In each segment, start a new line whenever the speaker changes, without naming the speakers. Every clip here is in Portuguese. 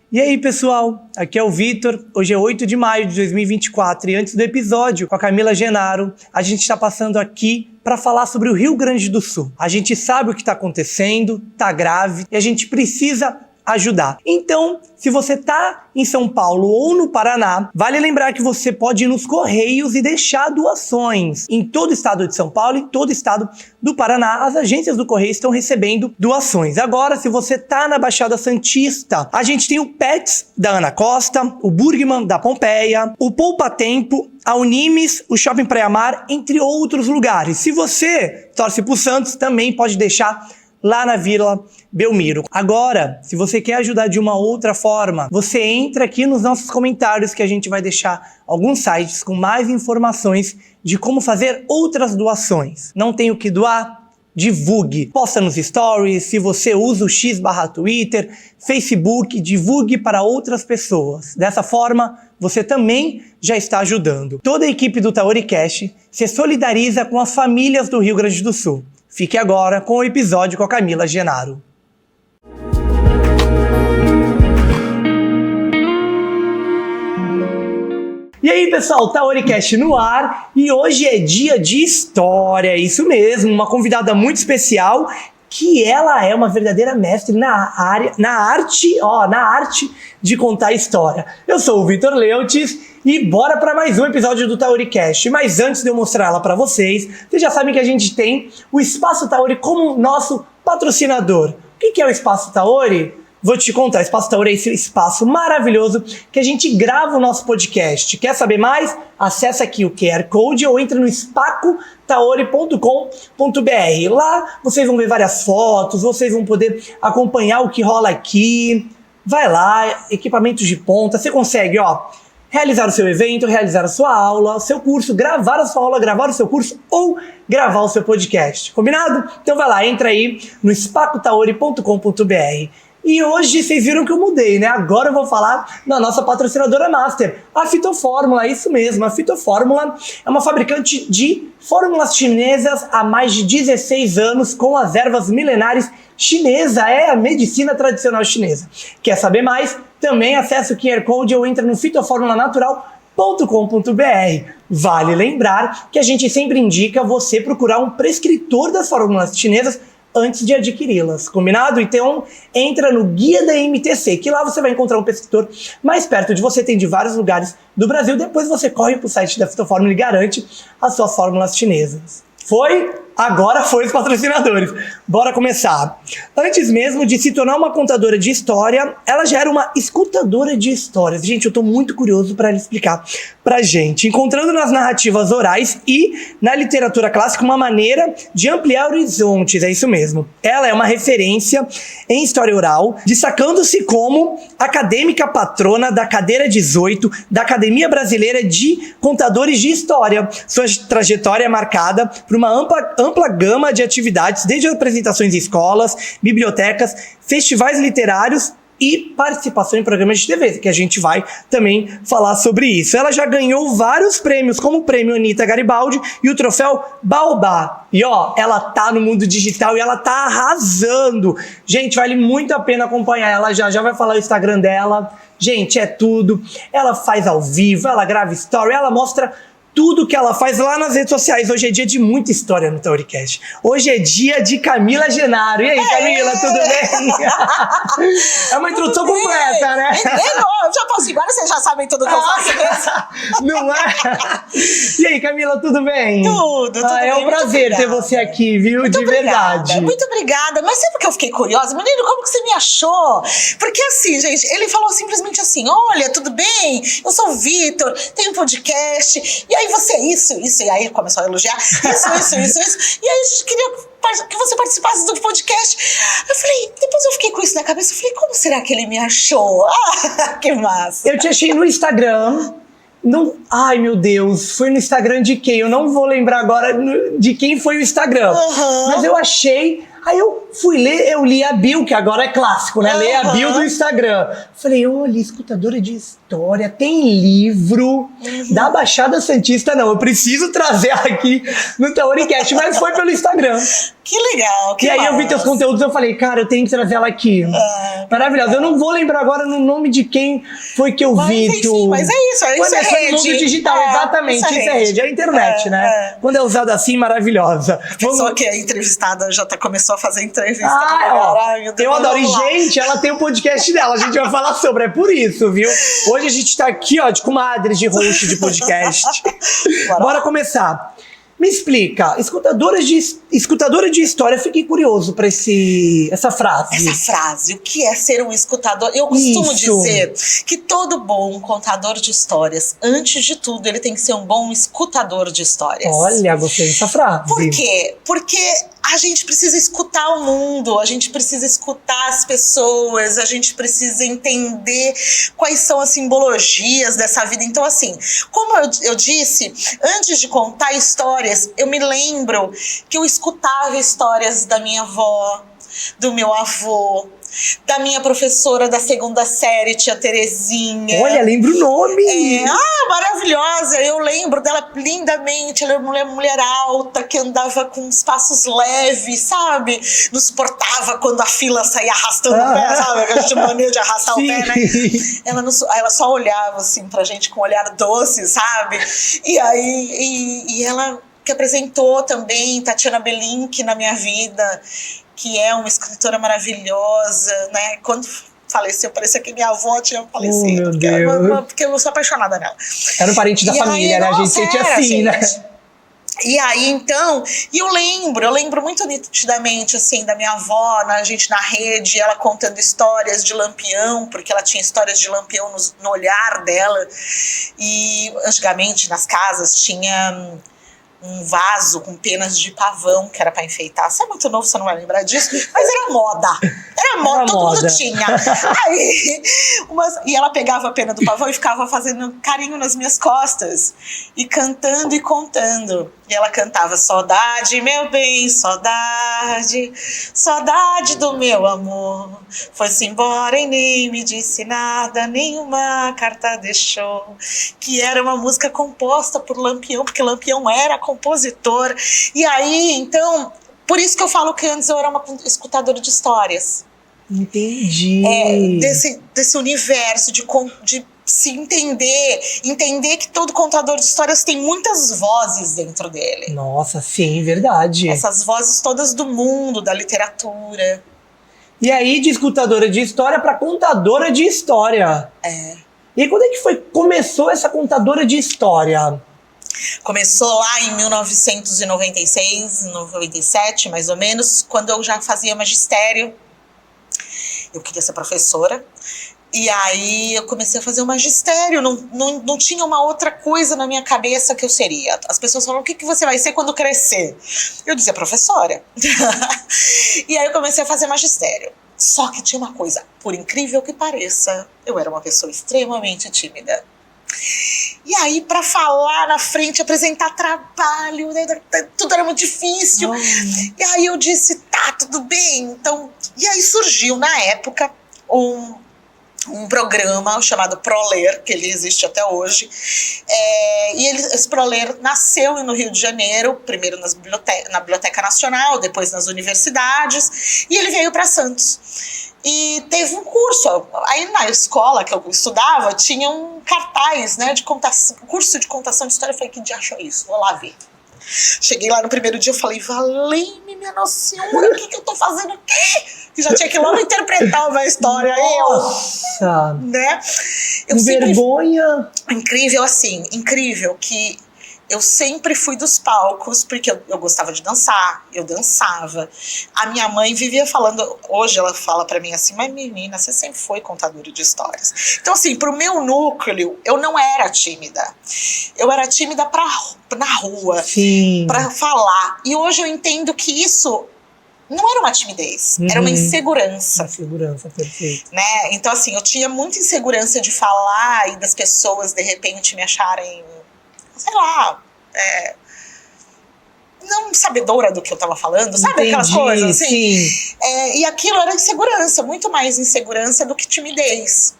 E aí, pessoal? Aqui é o Vitor. Hoje é 8 de maio de 2024 e antes do episódio com a Camila Genaro, a gente está passando aqui para falar sobre o Rio Grande do Sul. A gente sabe o que está acontecendo, tá grave e a gente precisa ajudar. Então, se você tá em São Paulo ou no Paraná, vale lembrar que você pode ir nos Correios e deixar doações. Em todo o estado de São Paulo e todo o estado do Paraná, as agências do Correio estão recebendo doações. Agora, se você tá na Baixada Santista, a gente tem o Pets da Ana Costa, o Burgman da Pompeia, o Poupa Tempo, a Unimes, o Shopping Praia Mar, entre outros lugares. Se você torce pro Santos, também pode deixar lá na Vila Belmiro. Agora, se você quer ajudar de uma outra forma, você entra aqui nos nossos comentários que a gente vai deixar alguns sites com mais informações de como fazer outras doações. Não tem o que doar? Divulgue. Posta nos stories, se você usa o X/Twitter, Facebook, divulgue para outras pessoas. Dessa forma, você também já está ajudando. Toda a equipe do Taoricast se solidariza com as famílias do Rio Grande do Sul. Fique agora com o episódio com a Camila Genaro. E aí, pessoal, Taoricast no ar e hoje é dia de história, isso mesmo, uma convidada muito especial que ela é uma verdadeira mestre na arte de contar história. Eu sou o Vitor Leutz e bora para mais um episódio do Taoricast. Mas antes de eu mostrar ela para vocês já sabem que a gente tem o Espaço Taori como nosso patrocinador. O que é o Espaço Taori? Vou te contar, o Espaço Taori é esse espaço maravilhoso que a gente grava o nosso podcast. Quer saber mais? Acesse aqui o QR Code ou entra no spacotaori.com.br. Lá vocês vão ver várias fotos, vocês vão poder acompanhar o que rola aqui. Vai lá, equipamentos de ponta, você consegue, realizar o seu evento, realizar a sua aula, o seu curso, gravar a sua aula, gravar o seu curso ou gravar o seu podcast. Combinado? Então vai lá, entra aí no spacotaori.com.br. E hoje vocês viram que eu mudei, né? Agora eu vou falar da nossa patrocinadora master, a Fitofórmula, isso mesmo. A Fitofórmula é uma fabricante de fórmulas chinesas há mais de 16 anos com as ervas milenares chinesa, é a medicina tradicional chinesa. Quer saber mais? Também acesse o QR Code ou entra no fitoformulanatural.com.br. Vale lembrar que a gente sempre indica você procurar um prescritor das fórmulas chinesas antes de adquiri-las, combinado? Então entra no Guia da MTC, que lá você vai encontrar um prescritor mais perto de você, tem de vários lugares do Brasil, depois você corre pro site da Fitofórmula e garante as suas fórmulas chinesas. Foi? Agora foi os patrocinadores. Bora começar. Antes mesmo de se tornar uma contadora de história, ela já era uma escutadora de histórias. Gente, eu tô muito curioso para ela explicar pra gente. Encontrando nas narrativas orais e na literatura clássica uma maneira de ampliar horizontes, é isso mesmo. Ela é uma referência em história oral, destacando-se como acadêmica patrona da cadeira 18 da Academia Brasileira de Contadores de História. Sua trajetória é marcada por uma ampla gama de atividades, desde apresentações em escolas, bibliotecas, festivais literários e participação em programas de TV, que a gente vai também falar sobre isso. Ela já ganhou vários prêmios, como o prêmio Anita Garibaldi e o troféu Baobá. E ela tá no mundo digital e ela tá arrasando. Gente, vale muito a pena acompanhar ela, já vai falar o Instagram dela. Gente, é tudo. Ela faz ao vivo, ela grava story, ela mostra tudo que ela faz lá nas redes sociais. Hoje é dia de muita história no Taoricast. Hoje é dia de Camila Genaro. E aí, Camila, tudo bem? É uma introdução completa, né?
Eu já posso ir embora, vocês já sabem tudo que eu faço mesmo.
Não é? E aí, Camila, tudo bem?
Tudo bem.
É um prazer ter você aqui, viu?
Muito
de
obrigada,
verdade.
muito obrigada. Mas sabe por que eu fiquei curiosa? Menino, como que você me achou? Porque assim, gente, ele falou simplesmente assim, olha, tudo bem? Eu sou o Vitor, tenho um podcast, e aí você isso, e aí ele começou a elogiar, isso. E aí a gente queria que você participasse do podcast. Eu falei, depois eu fiquei com isso na cabeça, eu falei, como será que ele me achou? Que massa.
Eu te achei no Instagram. Ai, meu Deus, foi no Instagram de quem? Eu não vou lembrar agora de quem foi o Instagram. Mas eu achei. Aí eu fui ler, eu li a bio, que agora é clássico, né? Ler a bio do Instagram. Falei, olha, escutadora de história, tem livro da Baixada Santista. Não, eu preciso trazer aqui no Taoricast, mas foi pelo Instagram.
Que legal, que
E aí eu vi teus conteúdos e eu falei, cara, eu tenho que trazer ela aqui. Maravilhosa. Eu não vou lembrar agora no nome de quem foi que eu vi.
Enfim, mas é isso, isso é rede.
No mundo digital, exatamente, isso é rede. É a internet, né? Quando é usada assim, maravilhosa.
A pessoa que é entrevistada já começou a fazer entrevista.
Eu adoro. E, gente, ela tem o podcast dela, a gente vai falar sobre, é por isso, viu? Hoje a gente tá aqui, ó, de comadres de host de podcast. Bora começar. Me explica, escutadora de história, fiquei curioso pra essa frase.
Essa frase, o que é ser um escutador? Eu costumo dizer que todo bom contador de histórias, antes de tudo, ele tem que ser um bom escutador de histórias.
Olha, gostei dessa frase.
Por quê? Porque a gente precisa escutar o mundo, a gente precisa escutar as pessoas, a gente precisa entender quais são as simbologias dessa vida. Então, assim, como eu disse, antes de contar histórias, eu me lembro que eu escutava histórias da minha avó, do meu avô, da minha professora da 2ª série, tia Terezinha.
Olha, lembro o nome!
Maravilhosa! Eu lembro dela lindamente. Ela era uma mulher alta, que andava com uns passos leves, sabe? Não suportava quando a fila saía arrastando o pé, sabe? A gente mania de arrastar o pé, né? Ela só olhava assim pra gente com um olhar doce, sabe? E aí, e ela que apresentou também Tatiana Belink na minha vida, que é uma escritora maravilhosa, né? Quando faleceu, parecia que minha avó tinha falecido.
Meu Deus.
Porque eu sou apaixonada nela.
Era um parente da família, né? A gente sente assim, né?
E aí, então, eu lembro muito nitidamente, assim, da minha avó, a gente na rede, ela contando histórias de Lampião, porque ela tinha histórias de Lampião no olhar dela. E antigamente, nas casas, tinha um vaso com penas de pavão que era pra enfeitar. Você é muito novo, você não vai lembrar disso, mas era moda. Era moda, todo mundo tinha. Aí, e ela pegava a pena do pavão e ficava fazendo carinho nas minhas costas e cantando e contando. E ela cantava: saudade, meu bem, saudade, saudade do meu amor. Foi-se embora e nem me disse nada, nenhuma carta deixou. Que era uma música composta por Lampião, porque Lampião era compositor. E aí, então, por isso que eu falo que antes eu era uma escutadora de histórias.
Entendi.
Desse universo de se entender que todo contador de histórias tem muitas vozes dentro dele.
Nossa, sim, verdade.
Essas vozes todas do mundo, da literatura.
E aí, de escutadora de história para contadora de história. E quando é que começou essa contadora de história?
Começou lá em 1996, 97, mais ou menos, quando eu já fazia magistério. Eu queria ser professora. E aí eu comecei a fazer o magistério, não tinha uma outra coisa na minha cabeça que eu seria. As pessoas falavam: o que você vai ser quando crescer? Eu dizia: professora. E aí eu comecei a fazer magistério. Só que tinha uma coisa, por incrível que pareça, eu era uma pessoa extremamente tímida. E aí, para falar na frente, apresentar trabalho, tudo era muito difícil. E aí eu disse: tá, tudo bem. Então, e aí surgiu na época um programa chamado ProLer, que ele existe até hoje. Esse ProLer nasceu no Rio de Janeiro, primeiro na Biblioteca Nacional, depois nas universidades, e ele veio para Santos. E teve um curso, aí na escola que eu estudava, tinha um cartaz, né, curso de contação de história. Eu falei: que diacho é isso? Vou lá ver. Cheguei lá no primeiro dia, eu falei: valei-me, minha Nossa Senhora, o que eu tô fazendo aqui? Que já tinha que logo interpretar uma história.
Nossa!
Né?
Vergonha!
Incrível, assim, incrível que eu sempre fui dos palcos, porque eu gostava de dançar, eu dançava. A minha mãe vivia falando, hoje ela fala pra mim assim: mas menina, você sempre foi contadora de histórias. Então, assim, pro meu núcleo, eu não era tímida. Eu era tímida na rua,
sim,
pra falar. E hoje eu entendo que isso não era uma timidez, era uma insegurança.
Insegurança, perfeito.
Né? Então, assim, eu tinha muita insegurança de falar e das pessoas, de repente, me acharem, sei lá, não sabedora do que eu tava falando, sabe?
Entendi,
aquelas coisas assim?
Sim.
E aquilo era insegurança, muito mais insegurança do que timidez.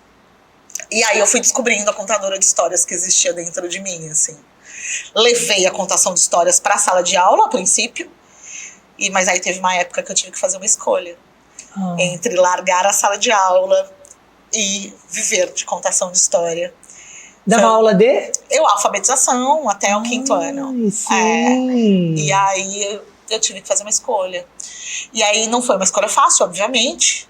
E aí eu fui descobrindo a contadora de histórias que existia dentro de mim, assim. Levei a contação de histórias para a sala de aula, a princípio. Mas aí teve uma época que eu tive que fazer uma escolha entre largar a sala de aula e viver de contação de história.
Dava aula de?
Alfabetização até o 5º ano.
Sim.
E aí eu tive que fazer uma escolha. E aí não foi uma escolha fácil, obviamente.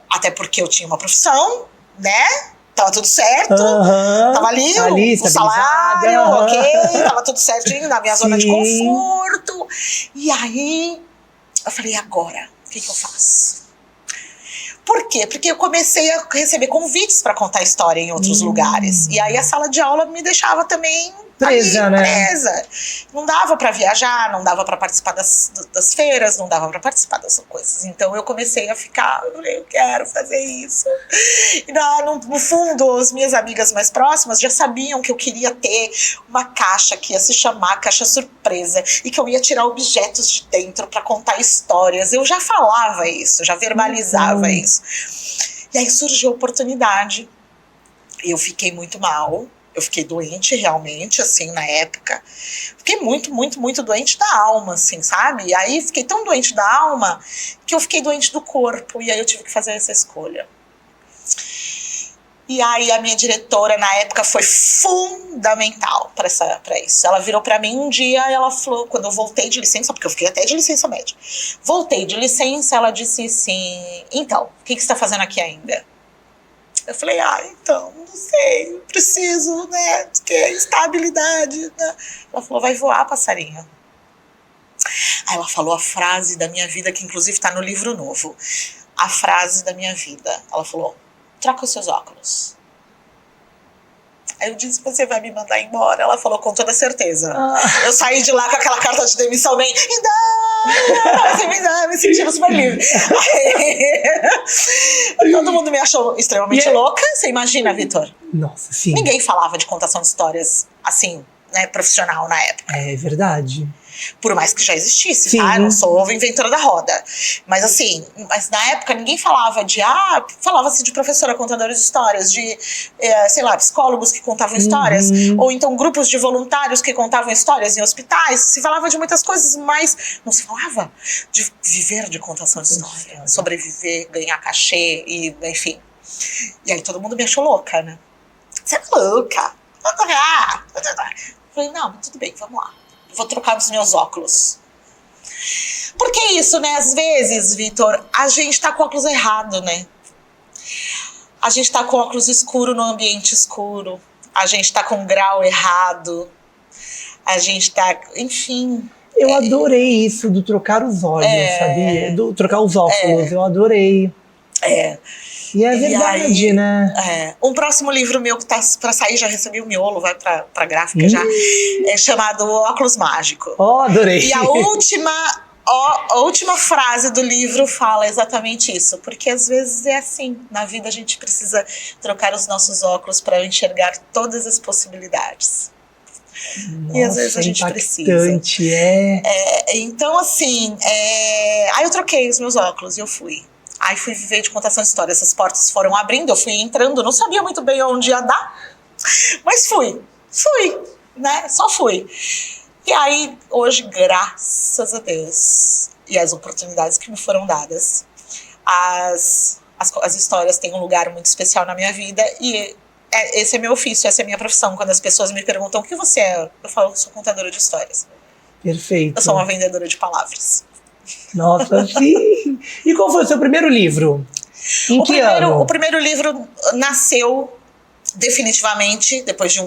Até porque eu tinha uma profissão, né? Tava tudo certo. Tava ali o salário, ok. Tava tudo certinho na minha zona de conforto. E aí eu falei, agora, o que eu faço? Por quê? Porque eu comecei a receber convites para contar história em outros lugares. E aí a sala de aula me deixava também
presa,
ali,
né?
Presa. Não dava para viajar, não dava para participar das feiras, não dava para participar das coisas. Então eu comecei a ficar, eu falei, eu quero fazer isso. E no fundo, as minhas amigas mais próximas já sabiam que eu queria ter uma caixa que ia se chamar Caixa Surpresa e que eu ia tirar objetos de dentro para contar histórias. Eu já falava isso, já verbalizava isso. E aí surgiu a oportunidade. Eu fiquei muito mal. Eu fiquei doente realmente, assim, na época. Fiquei muito, muito, muito doente da alma, assim, sabe? E aí fiquei tão doente da alma que eu fiquei doente do corpo. E aí eu tive que fazer essa escolha. E aí a minha diretora, na época, foi fundamental para isso. Ela virou para mim um dia e ela falou, quando eu voltei de licença, porque eu fiquei até de licença médica. Voltei de licença, ela disse assim, então, o que você está fazendo aqui ainda? Eu falei, então, não sei, eu preciso, né, de estabilidade, né? Ela falou, vai voar, passarinho. Aí ela falou a frase da minha vida, que inclusive tá no livro novo. A frase da minha vida. Ela falou, troca os seus óculos. Aí eu disse, você vai me mandar embora? Ela falou, com toda certeza. Eu saí de lá com aquela carta de demissão bem, me sentindo super livre. Aí, todo mundo me achou extremamente louca. Você imagina, Vitor?
Nossa, sim.
Ninguém falava de contação de histórias assim, né, profissional na época.
É verdade.
Por mais que já existisse, tá? Eu não sou inventora da roda. Mas assim, na época ninguém falava falava-se de professora contadora de histórias, de, sei lá, psicólogos que contavam histórias, ou então grupos de voluntários que contavam histórias em hospitais. Se falava de muitas coisas, mas não se falava de viver de contação de história, sobreviver, ganhar cachê, e enfim. E aí todo mundo me achou louca, né? Você é louca? Eu falei, não, tudo bem, vamos lá. Vou trocar os meus óculos. Porque isso, né? Às vezes, Vitor, a gente tá com óculos errado, né? A gente tá com óculos escuro no ambiente escuro. A gente tá com grau errado. A gente tá... Enfim...
Eu adorei isso do trocar os olhos, sabia? Do trocar os óculos, eu adorei. E é verdade, aí, né?
Um próximo livro meu que tá pra sair, já recebi o miolo, vai pra gráfica já, é chamado Óculos Mágico.
Adorei.
E a última frase do livro fala exatamente isso, porque às vezes é assim, na vida a gente precisa trocar os nossos óculos para enxergar todas as possibilidades.
Nossa,
e às vezes a gente precisa. Então assim, aí eu troquei os meus óculos e eu fui. Aí fui viver de contação de história. Essas portas foram abrindo, eu fui entrando, não sabia muito bem onde ia dar, mas fui, né? Só fui. E aí, hoje, graças a Deus, e as oportunidades que me foram dadas, as histórias têm um lugar muito especial na minha vida, e esse é meu ofício, essa é a minha profissão. Quando as pessoas me perguntam o que você é, eu falo que sou contadora de histórias.
Perfeito.
Eu sou uma vendedora de palavras.
Nossa, sim! E qual foi o seu primeiro livro? Em que ano?
O primeiro livro nasceu definitivamente, depois de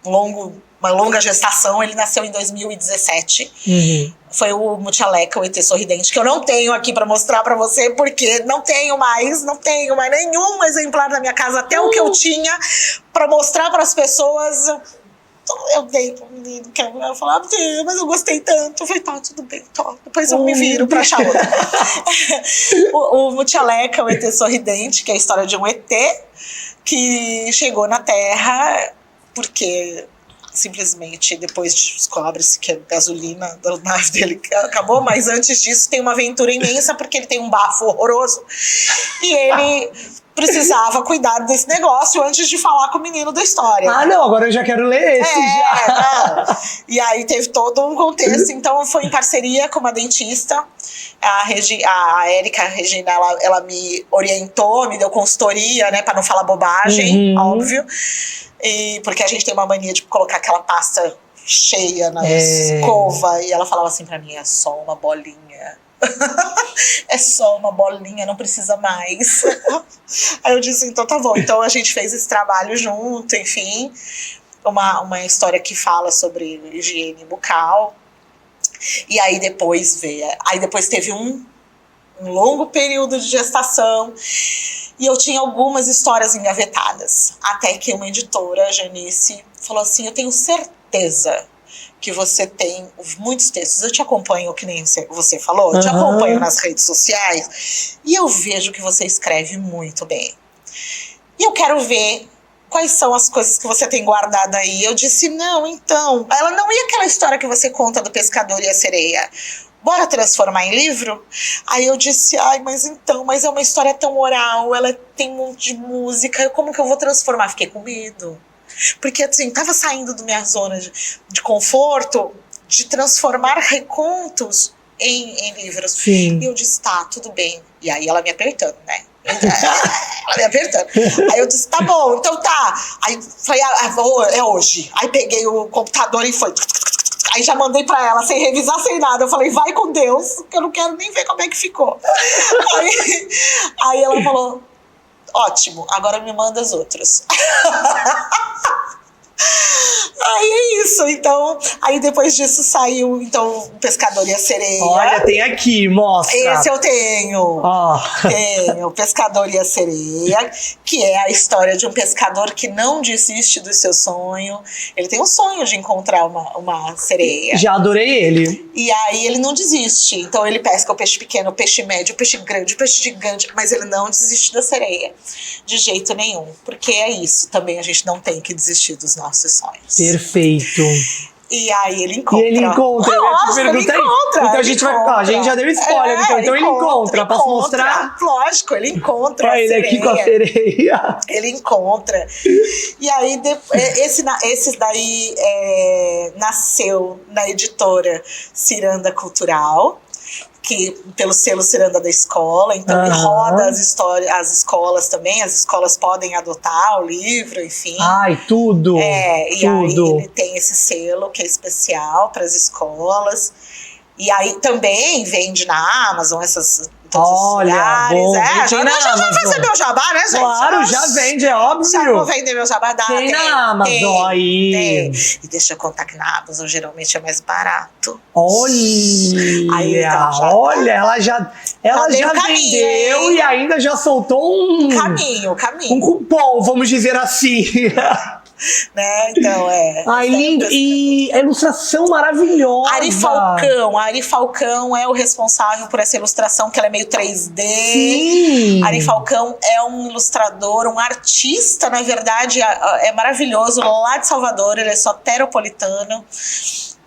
uma longa gestação, ele nasceu em 2017. Foi o Mutialeca, o ET Sorridente, que eu não tenho aqui pra mostrar pra você, porque não tenho mais nenhum exemplar na minha casa, até o que eu tinha pra mostrar pras pessoas. Eu dei pro menino, que eu falava, mas eu gostei tanto. Eu falei, tá, tudo bem, depois eu me viro pra achar outra. o Mutialeca, o ET Sorridente, que é a história de um ET que chegou na Terra porque simplesmente depois descobre-se que a gasolina da nave dele acabou, mas antes disso tem uma aventura imensa porque ele tem um bafo horroroso e ele precisava cuidar desse negócio antes de falar com o menino da história.
Ah, não, agora eu já quero ler esse já.
Não. E aí teve todo um contexto, então foi em parceria com uma dentista. A Érica, a Regina, ela me orientou, me deu consultoria, né, pra não falar bobagem, óbvio. E porque a gente tem uma mania de colocar aquela pasta cheia na escova, e ela falava assim pra mim: é só uma bolinha. É só uma bolinha, não precisa mais. Aí eu disse, então tá bom. Então a gente fez esse trabalho junto, enfim. Uma história que fala sobre higiene bucal. E aí depois teve um longo período de gestação. E eu tinha algumas histórias engavetadas. Até que uma editora, a Janice, falou assim: eu tenho certeza que você tem muitos textos. Eu te acompanho, que nem você falou, eu te acompanho nas redes sociais e eu vejo que você escreve muito bem. E eu quero ver quais são as coisas que você tem guardado aí. Eu disse, não, então. Ela, não, e aquela história que você conta do pescador e a sereia? Bora transformar em livro? Aí eu disse, mas é uma história tão oral, ela tem um monte de música, como que eu vou transformar? Fiquei com medo. Porque, assim, tava saindo da minha zona de conforto, de transformar recontos em livros.
Sim.
E eu disse, tá, tudo bem. E aí ela me apertando, né? Ela me apertando. Aí eu disse, tá bom, então tá. Aí falei, é hoje. Aí peguei o computador e foi. Aí já mandei pra ela, sem revisar, sem nada. Eu falei, vai com Deus, que eu não quero nem ver como é que ficou. Aí ela falou, ótimo, agora me manda as outras. Aí é isso, então. Aí depois disso saiu, então, o Pescador e a Sereia.
Olha, tem aqui, mostra.
Esse eu tenho. Tenho, o Pescador e a Sereia, que é a história de um pescador que não desiste do seu sonho. Ele tem um sonho de encontrar uma sereia.
Já adorei ele.
E aí ele não desiste. Então ele pesca o peixe pequeno, o peixe médio, o peixe grande, o peixe gigante, mas ele não desiste da sereia. De jeito nenhum. Porque é isso, também a gente não tem que desistir dos nossos sonhos.
Perfeito.
E aí ele encontra.
E ele encontra, eu ia te perguntar aí. Então a gente vai. A gente já deu spoiler, então ele encontra. Posso mostrar?
Lógico, ele encontra.
Olha ele aqui com a sereia.
Ele encontra. E aí, esse daí nasceu na editora Ciranda Cultural, que pelo selo Ciranda da Escola, então ele roda as escolas também, as escolas podem adotar o livro, enfim.
Ai, tudo!
E aí ele tem esse selo que é especial para as escolas. E aí também vende na Amazon essas...
Olha, bom,
já vai fazer meu jabá, né, gente?
Claro, já vende, é óbvio.
Já vou vender meu jabá.
Tem na Amazon aí.
Tem. E deixa eu contar que na Amazon geralmente é mais barato.
Olha,
aí, então,
olha, ela já vendeu e ainda já soltou um
caminho.
Um cupom, vamos dizer assim.
Né? Então,
Ai, lindo. E a ilustração maravilhosa.
Ari Falcão é o responsável por essa ilustração, que ela é meio 3D.
Sim.
Ari Falcão é um ilustrador, um artista, na verdade, é maravilhoso, lá de Salvador, ele é soteropolitano.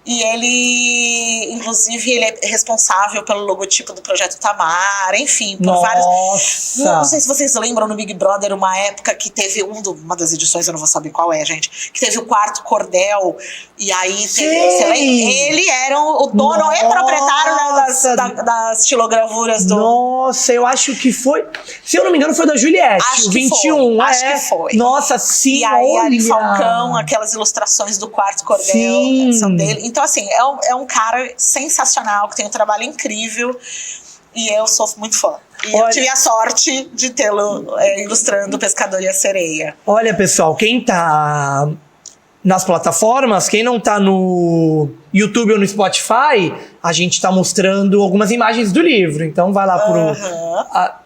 E ele, inclusive, ele é responsável pelo logotipo do Projeto Tamar, enfim, por vários... Não sei se vocês lembram, no Big Brother, uma época que teve uma das edições, eu não vou saber qual é, gente, que teve o quarto cordel, e aí ele era o dono e proprietário das estilogravuras do...
Nossa, eu acho que foi... Se eu não me engano, foi da Juliette, o 21.
Acho que foi.
Nossa, sim,
e aí, Ari Falcão, aquelas ilustrações do quarto cordel são dele. Então, assim, é um cara sensacional, que tem um trabalho incrível, e eu sou muito fã. E eu tive a sorte de tê-lo ilustrando o Pescador e a Sereia.
Olha, pessoal, quem tá nas plataformas, quem não tá no YouTube ou no Spotify, a gente tá mostrando algumas imagens do livro. Então vai lá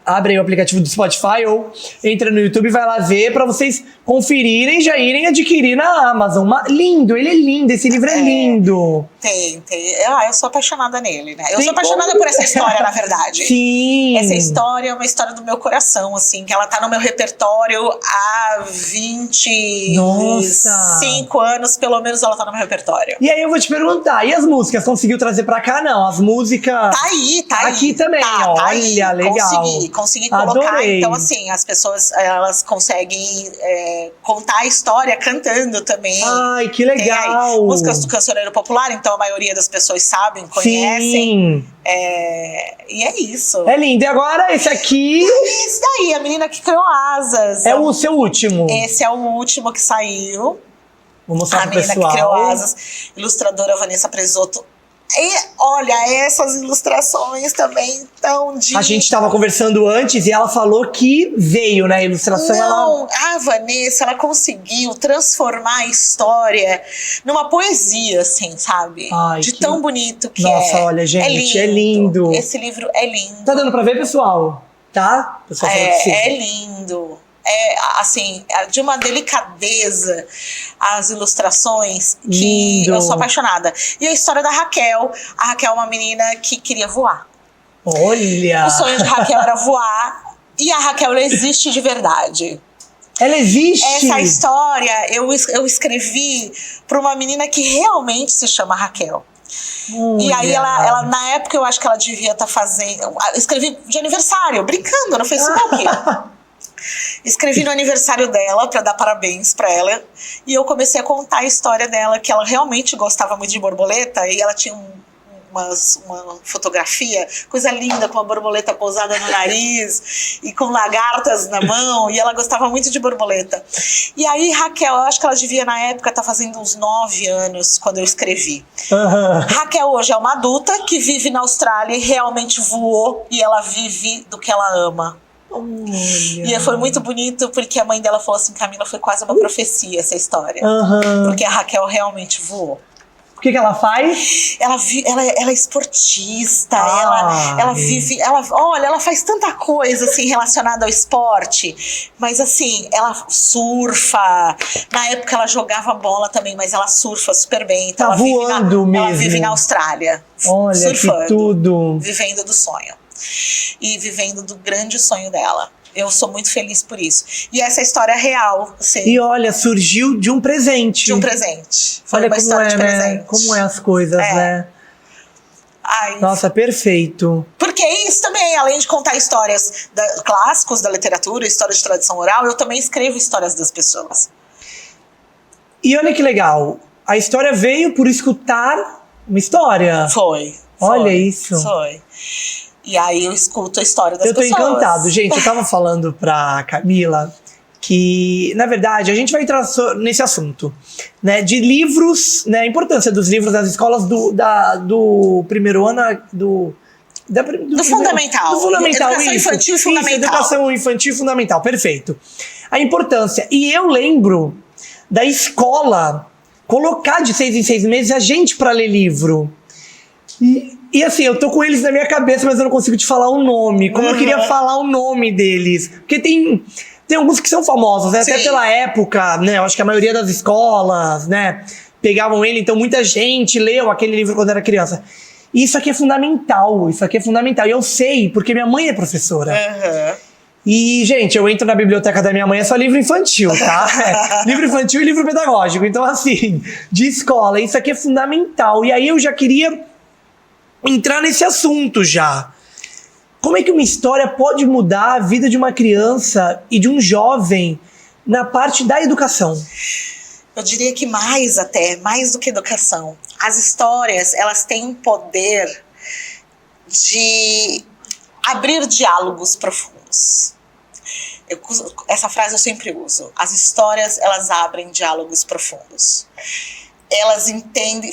abre aí o aplicativo do Spotify ou entra no YouTube e vai lá ver pra vocês conferirem e já irem adquirir na Amazon. Lindo, ele é lindo, esse livro é lindo.
Tem. Eu sou apaixonada nele, né? Eu sou apaixonada por essa história, na verdade.
Sim.
Essa história é uma história do meu coração, assim, que ela tá no meu repertório há 25 anos, pelo menos ela tá no meu repertório.
E aí eu vou te perguntar, e as músicas? Conseguiu trazer pra cá? Não, as músicas...
Tá aí.
Aqui também,
tá
olha,
aí,
legal.
Consegui. consegui colocar.
Adorei.
Então, assim, as pessoas, elas conseguem contar a história cantando também.
Ai, que
Tem
legal!
aí músicas do cancioneiro popular, então a maioria das pessoas sabem, conhecem.
Sim!
E é isso.
É lindo. E agora, esse aqui
Isso daí, a menina que criou asas.
é o seu último.
Esse é o último que saiu.
Vou mostrar
A
pro
menina
pessoal.
que criou asas, ilustradora Vanessa Presoto. E olha, essas ilustrações também tão de...
A gente estava conversando antes e ela falou que veio, né? A ilustração,
Não, a Vanessa, ela conseguiu transformar a história numa poesia, assim, sabe?
Ai,
de
que-
tão bonito que
Nossa,
é.
olha, gente, é lindo.
Esse livro é lindo.
Tá dando pra ver, pessoal? Tá? O pessoal falou que sim.
É lindo. É, assim, de uma delicadeza as ilustrações que
Lindo.
eu sou apaixonada. E a história da Raquel. A Raquel é uma menina que queria voar.
Olha!
O sonho de Raquel era voar. E a Raquel, ela existe de verdade.
Ela existe!
Essa história eu escrevi para uma menina que realmente se chama Raquel. E aí ela, na época, eu acho que ela devia estar fazendo... Eu escrevi de aniversário, brincando no Facebook. Escrevi no aniversário dela para dar parabéns para ela. E eu comecei a contar a história dela, que ela realmente gostava muito de borboleta. E ela tinha uma fotografia, coisa linda, com uma borboleta pousada no nariz e com lagartas na mão. E ela gostava muito de borboleta. E aí, Raquel, eu acho que ela devia, na época, estar fazendo uns 9 anos quando eu escrevi. Raquel hoje é uma adulta que vive na Austrália e realmente voou. E ela vive do que ela ama. E foi muito bonito porque a mãe dela falou assim: Camila, foi quase uma profecia essa história. Porque a Raquel realmente voou.
O que ela faz?
Ela é esportista,
Ai.
ela vive, olha, ela faz tanta coisa assim relacionada ao esporte, mas assim, ela surfa. Na época ela jogava bola também, mas ela surfa super bem. Então
Tá voando mesmo.
Ela vive na Austrália,
Olha,
surfando,
que tudo.
vivendo do sonho. E vivendo do grande sonho dela. Eu sou muito feliz por isso. E essa história é real, assim,
E olha, surgiu de um presente.
de um presente. Foi
Olha
uma
como
história
é,
de
né?
presente.
Como é as coisas, né?
Ai,
Nossa, perfeito.
porque isso também, além de contar histórias clássicos da literatura, histórias de tradição oral, eu também escrevo histórias das pessoas.
E olha que legal. A história veio por escutar uma história.
Foi.
Olha isso.
Foi. E aí eu escuto a história das
Eu tô
pessoas.
encantado. Gente, eu tava falando pra Camila que, na verdade, a gente vai entrar nesse assunto, né? De livros, né? A importância dos livros nas escolas do primeiro ano, do
fundamental.
Do fundamental,
Educação
isso.
infantil e fundamental.
Isso, educação infantil e fundamental, perfeito. A importância. E eu lembro da escola colocar de 6 em 6 meses a gente pra ler livro. E assim, eu tô com eles na minha cabeça, mas eu não consigo te falar o nome. Como eu queria falar o nome deles. Porque tem alguns que são famosos, né? Até
Sim.
pela época, né? Eu acho que a maioria das escolas, né? Pegavam ele, então muita gente leu aquele livro quando era criança. E isso aqui é fundamental, E eu sei, porque minha mãe é professora. E, gente, eu entro na biblioteca da minha mãe, é só livro infantil, tá? Livro infantil e livro pedagógico. Então, assim, de escola, isso aqui é fundamental. E aí eu já queria entrar nesse assunto já. Como é que uma história pode mudar a vida de uma criança e de um jovem na parte da educação?
Eu diria que mais do que educação. As histórias, elas têm um poder de abrir diálogos profundos. Essa frase eu sempre uso. As histórias, elas abrem diálogos profundos. Elas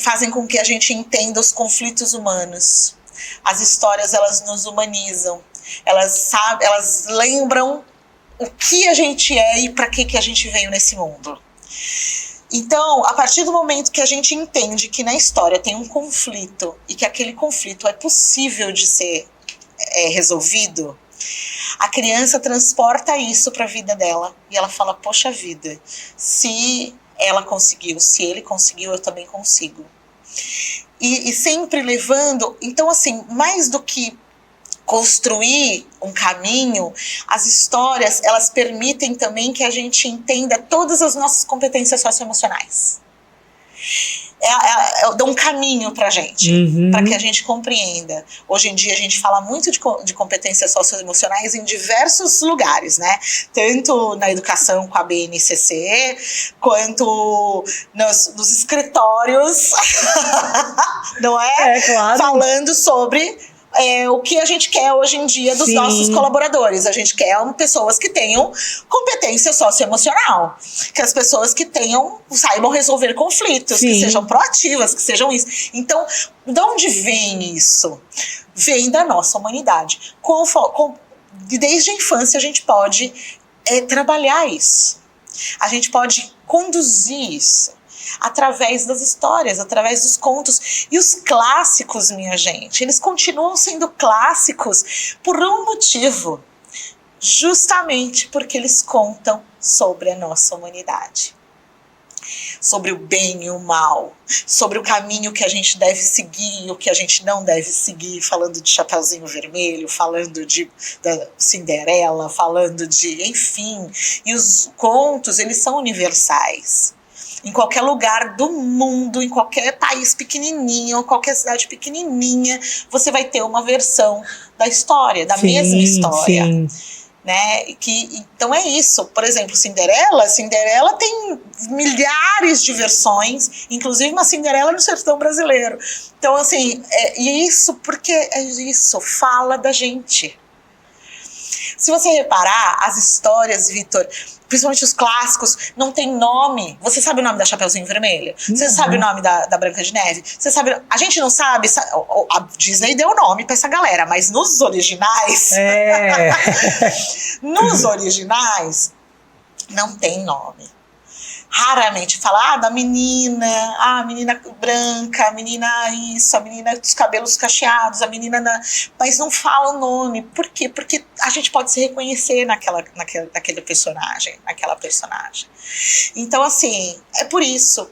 fazem com que a gente entenda os conflitos humanos. As histórias, elas nos humanizam. Elas lembram o que a gente é e para que a gente veio nesse mundo. Então, a partir do momento que a gente entende que na história tem um conflito e que aquele conflito é possível de ser resolvido, a criança transporta isso para a vida dela e ela fala: poxa vida, se ela conseguiu, se ele conseguiu, eu também consigo. E sempre levando... Então, assim, mais do que construir um caminho, as histórias, elas permitem também que a gente entenda todas as nossas competências socioemocionais. dá um caminho pra gente, para que a gente compreenda. Hoje em dia a gente fala muito de competências socioemocionais em diversos lugares, né? Tanto na educação com a BNCC, quanto nos escritórios, não é?
É, claro.
Falando sobre o que a gente quer hoje em dia dos nossos colaboradores. A gente quer pessoas que tenham competência socioemocional, que as pessoas que saibam resolver conflitos, que sejam proativas, que sejam isso. Então, de onde vem isso? Vem da nossa humanidade. Desde a infância a gente pode trabalhar isso. A gente pode conduzir isso através das histórias, através dos contos. E os clássicos, minha gente, eles continuam sendo clássicos por um motivo. Justamente porque eles contam sobre a nossa humanidade. Sobre o bem e o mal. Sobre o caminho que a gente deve seguir e o que a gente não deve seguir. Falando de Chapeuzinho Vermelho, falando da Cinderela, falando enfim. E os contos, eles são universais. Em qualquer lugar do mundo, em qualquer país pequenininho, ou qualquer cidade pequenininha, você vai ter uma versão da história, da mesma história. Sim. Né? Então é isso. Por exemplo, Cinderela tem milhares de versões, inclusive uma Cinderela no sertão brasileiro. Então, assim, isso fala da gente. Se você reparar, as histórias, Vitor, principalmente os clássicos, não tem nome. Você sabe o nome da Chapeuzinho Vermelho? Você sabe o nome da Branca de Neve? Você sabe? A gente não sabe. A Disney deu nome pra essa galera, mas nos originais... nos originais, não tem nome. Raramente fala da menina, a menina branca, a menina isso, a menina dos cabelos cacheados, a menina... Mas não fala o nome. Por quê? Porque a gente pode se reconhecer naquele personagem, naquela personagem. Então, assim, é por isso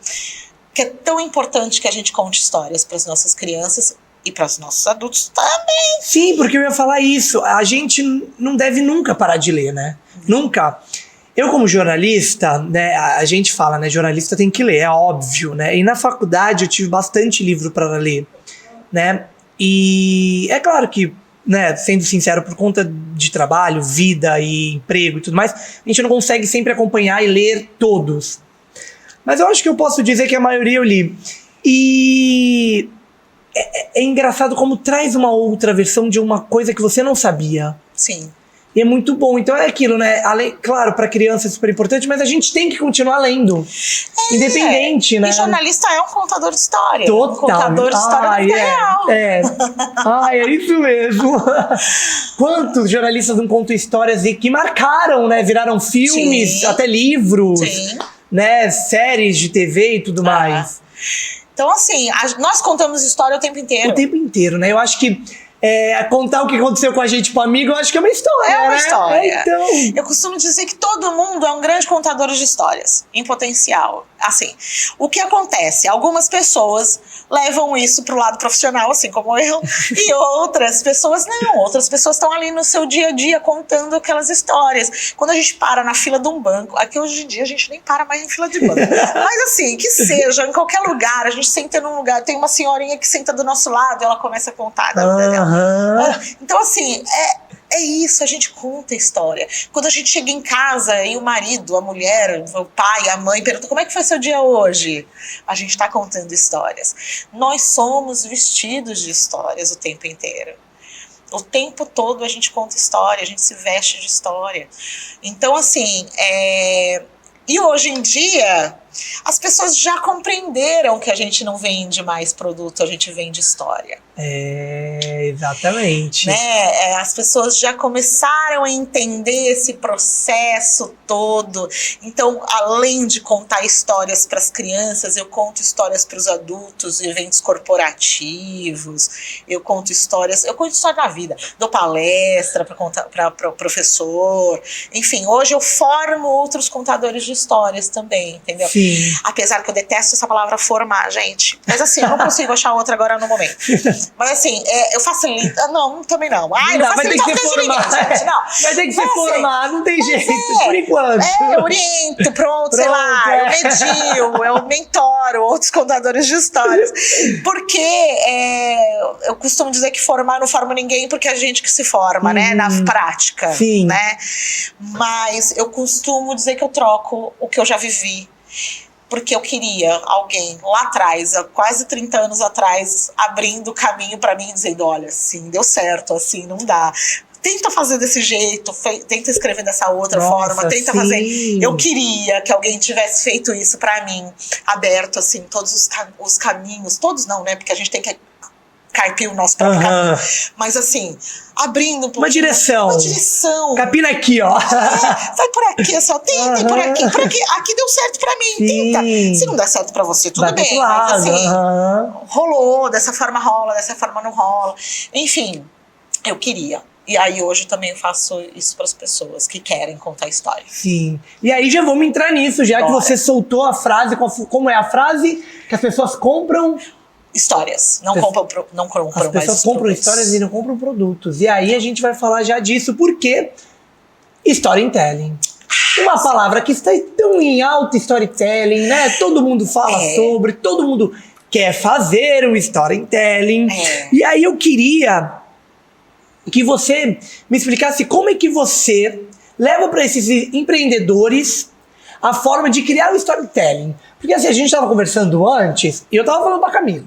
que é tão importante que a gente conte histórias para as nossas crianças e para os nossos adultos também.
Sim, porque eu ia falar isso. A gente não deve nunca parar de ler, né? Nunca. Eu, como jornalista, né, a gente fala, né, jornalista tem que ler, é óbvio, né? E na faculdade eu tive bastante livro para ler, né? E é claro que, né, sendo sincero, por conta de trabalho, vida e emprego e tudo mais, a gente não consegue sempre acompanhar e ler todos. Mas eu acho que eu posso dizer que a maioria eu li. E é engraçado como traz uma outra versão de uma coisa que você não sabia.
Sim.
E é muito bom. Então é aquilo, né? Claro, para criança é super importante, mas a gente tem que continuar lendo. Independente, né?
E jornalista é um contador de história.
Total.
Um contador de história da vida real.
É isso mesmo. Quantos jornalistas não contam histórias e que marcaram, né? Viraram filmes, até livros, né? Séries de TV e tudo mais.
Então, assim, nós contamos história o tempo inteiro.
O tempo inteiro, né? Eu acho que contar o que aconteceu com a gente pro amigo, eu acho que é uma história.
É uma história.
Então...
Eu costumo dizer que todo mundo é um grande contador de histórias, em potencial. Assim, o que acontece? Algumas pessoas levam isso pro lado profissional, assim como eu, e outras pessoas não. Outras pessoas estão ali no seu dia a dia contando aquelas histórias. Quando a gente para na fila de um banco, aqui hoje em dia a gente nem para mais em fila de banco, mas assim, que seja, em qualquer lugar, a gente senta num lugar, tem uma senhorinha que senta do nosso lado e ela começa a contar da vida dela. Então, assim, é isso, a gente conta a história. Quando a gente chega em casa e o marido, a mulher, o pai, a mãe perguntam como é que foi seu dia hoje? A gente está contando histórias. Nós somos vestidos de histórias o tempo inteiro. O tempo todo a gente conta história, a gente se veste de história. Então, assim, e hoje em dia, as pessoas já compreenderam que a gente não vende mais produto, a gente vende história.
Exatamente.
Né? As pessoas já começaram a entender esse processo todo. Então, além de contar histórias para as crianças, eu conto histórias para os adultos, eventos corporativos, eu conto história da vida, dou palestra para o professor. Enfim, hoje eu formo outros contadores de histórias também, entendeu?
Sim. Sim.
Apesar que eu detesto essa palavra formar, gente. Mas assim, eu não consigo achar outra agora no momento. Mas assim, eu facilito. Não, também não. Ai, não
vai ter que ser
formar, gente. Não.
Vai ter que ser
Mas,
formar, não tem jeito, por enquanto.
Eu oriento, pronto, sei lá, eu medio, eu mentoro outros contadores de histórias. Porque eu costumo dizer que formar não forma ninguém, porque é a gente que se forma, né? Na prática.
Sim.
Né? Mas eu costumo dizer que eu troco o que eu já vivi. Porque eu queria alguém lá atrás, há quase 30 anos atrás, abrindo o caminho pra mim, dizendo, olha, assim, deu certo, assim, não dá. Tenta fazer desse jeito, tenta escrever dessa outra forma, tenta fazer. Eu queria que alguém tivesse feito isso pra mim, aberto, assim, todos os caminhos, todos não, né? Porque a gente tem que carpir o nosso próprio caminho. Mas assim, abrindo um pouquinho.
Uma direção. Capina aqui, ó.
Vai por aqui, assim, tenta por aqui. Por aqui. Aqui deu certo pra mim, tenta. Se não der certo pra você, tudo bem. Mas assim, rolou, dessa forma rola, dessa forma não rola. Enfim, eu queria. E aí hoje também eu faço isso para as pessoas que querem contar história.
Sim. E aí já vamos entrar nisso, já que você soltou a frase. Como é a frase? Que as pessoas compram...
histórias, não compram
as pessoas compram histórias e não compram produtos. E aí a gente vai falar já disso, porque storytelling. Uma palavra que está tão em alta, storytelling, né? Todo mundo fala sobre, todo mundo quer fazer o storytelling. E aí eu queria que você me explicasse como é que você leva para esses empreendedores a forma de criar o storytelling. Porque assim, a gente estava conversando antes, e eu estava falando para a Camila.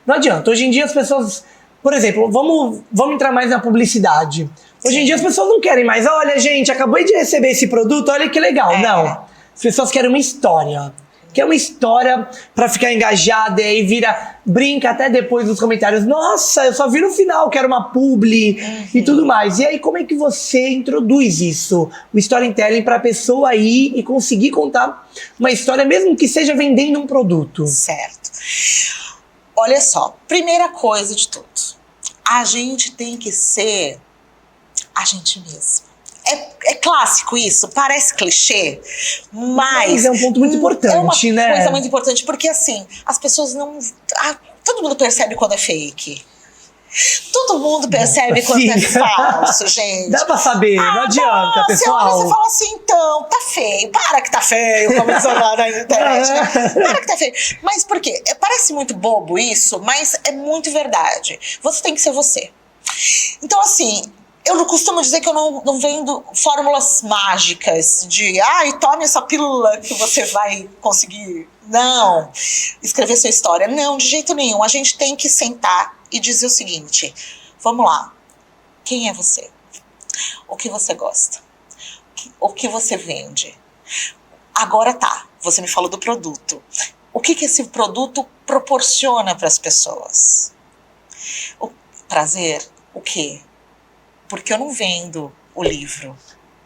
Não adianta. Hoje em dia as pessoas... Por exemplo, vamos entrar mais na publicidade. Hoje em dia as pessoas não querem mais. Olha, gente, acabei de receber esse produto, olha que legal. Não. As pessoas querem uma história. Quer uma história pra ficar engajada. E aí brinca até depois dos comentários. Nossa, eu só vi no final, quero uma publi e tudo mais. E aí, como é que você introduz isso? O storytelling pra pessoa ir e conseguir contar uma história, mesmo que seja vendendo um produto.
Certo. Olha só, primeira coisa de tudo, a gente tem que ser a gente mesmo. É clássico isso, parece clichê, mas
é um ponto muito importante,
é
né?
uma coisa muito importante, porque assim, as pessoas não... todo mundo percebe quando é fake. Todo mundo percebe quando é falso, gente.
Dá pra saber, não adianta, pessoal.
Você fala assim, então, tá feio. Para que tá feio, como diz lá na internet. Né? Para que tá feio. Mas por quê? Parece muito bobo isso, mas é muito verdade. Você tem que ser você. Então, assim, eu não costumo dizer que eu não vendo fórmulas mágicas de, tome essa pílula que você vai conseguir. Não. Escrever sua história. Não, de jeito nenhum. A gente tem que sentar e dizer o seguinte, vamos lá, quem é você? O que você gosta? O que você vende? Agora tá, você me falou do produto. O que esse produto proporciona para as pessoas? O prazer, o quê? Porque eu não vendo o livro,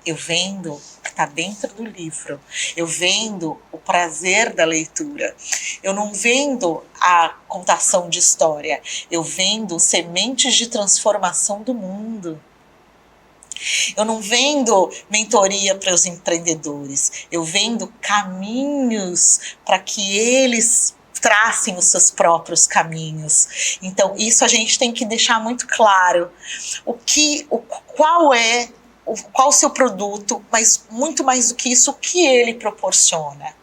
eu vendo o que está dentro do livro. Eu vendo o prazer da leitura. Eu não vendo a contação de história. Eu vendo sementes de transformação do mundo. Eu não vendo mentoria para os empreendedores. Eu vendo caminhos para que eles tracem os seus próprios caminhos. Então, isso a gente tem que deixar muito claro. Qual o seu produto, mas muito mais do que isso, o que ele proporciona.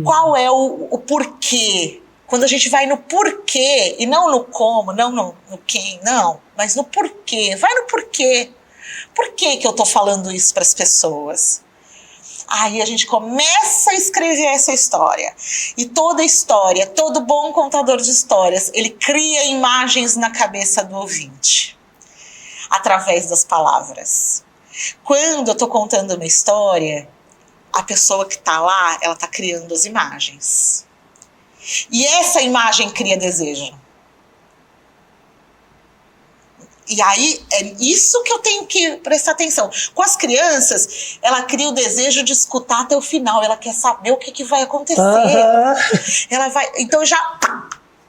Qual é o porquê. Quando a gente vai no porquê, e não no como, não no quem, não, mas no porquê. Vai no porquê. Por que eu tô falando isso para as pessoas? Aí a gente começa a escrever essa história. E toda história, todo bom contador de histórias, ele cria imagens na cabeça do ouvinte. Através das palavras. Quando eu tô contando uma história, a pessoa que tá lá, ela tá criando as imagens. E essa imagem cria desejo. E aí, é isso que eu tenho que prestar atenção. Com as crianças, ela cria o desejo de escutar até o final. Ela quer saber o que vai acontecer. Ela vai... Então, já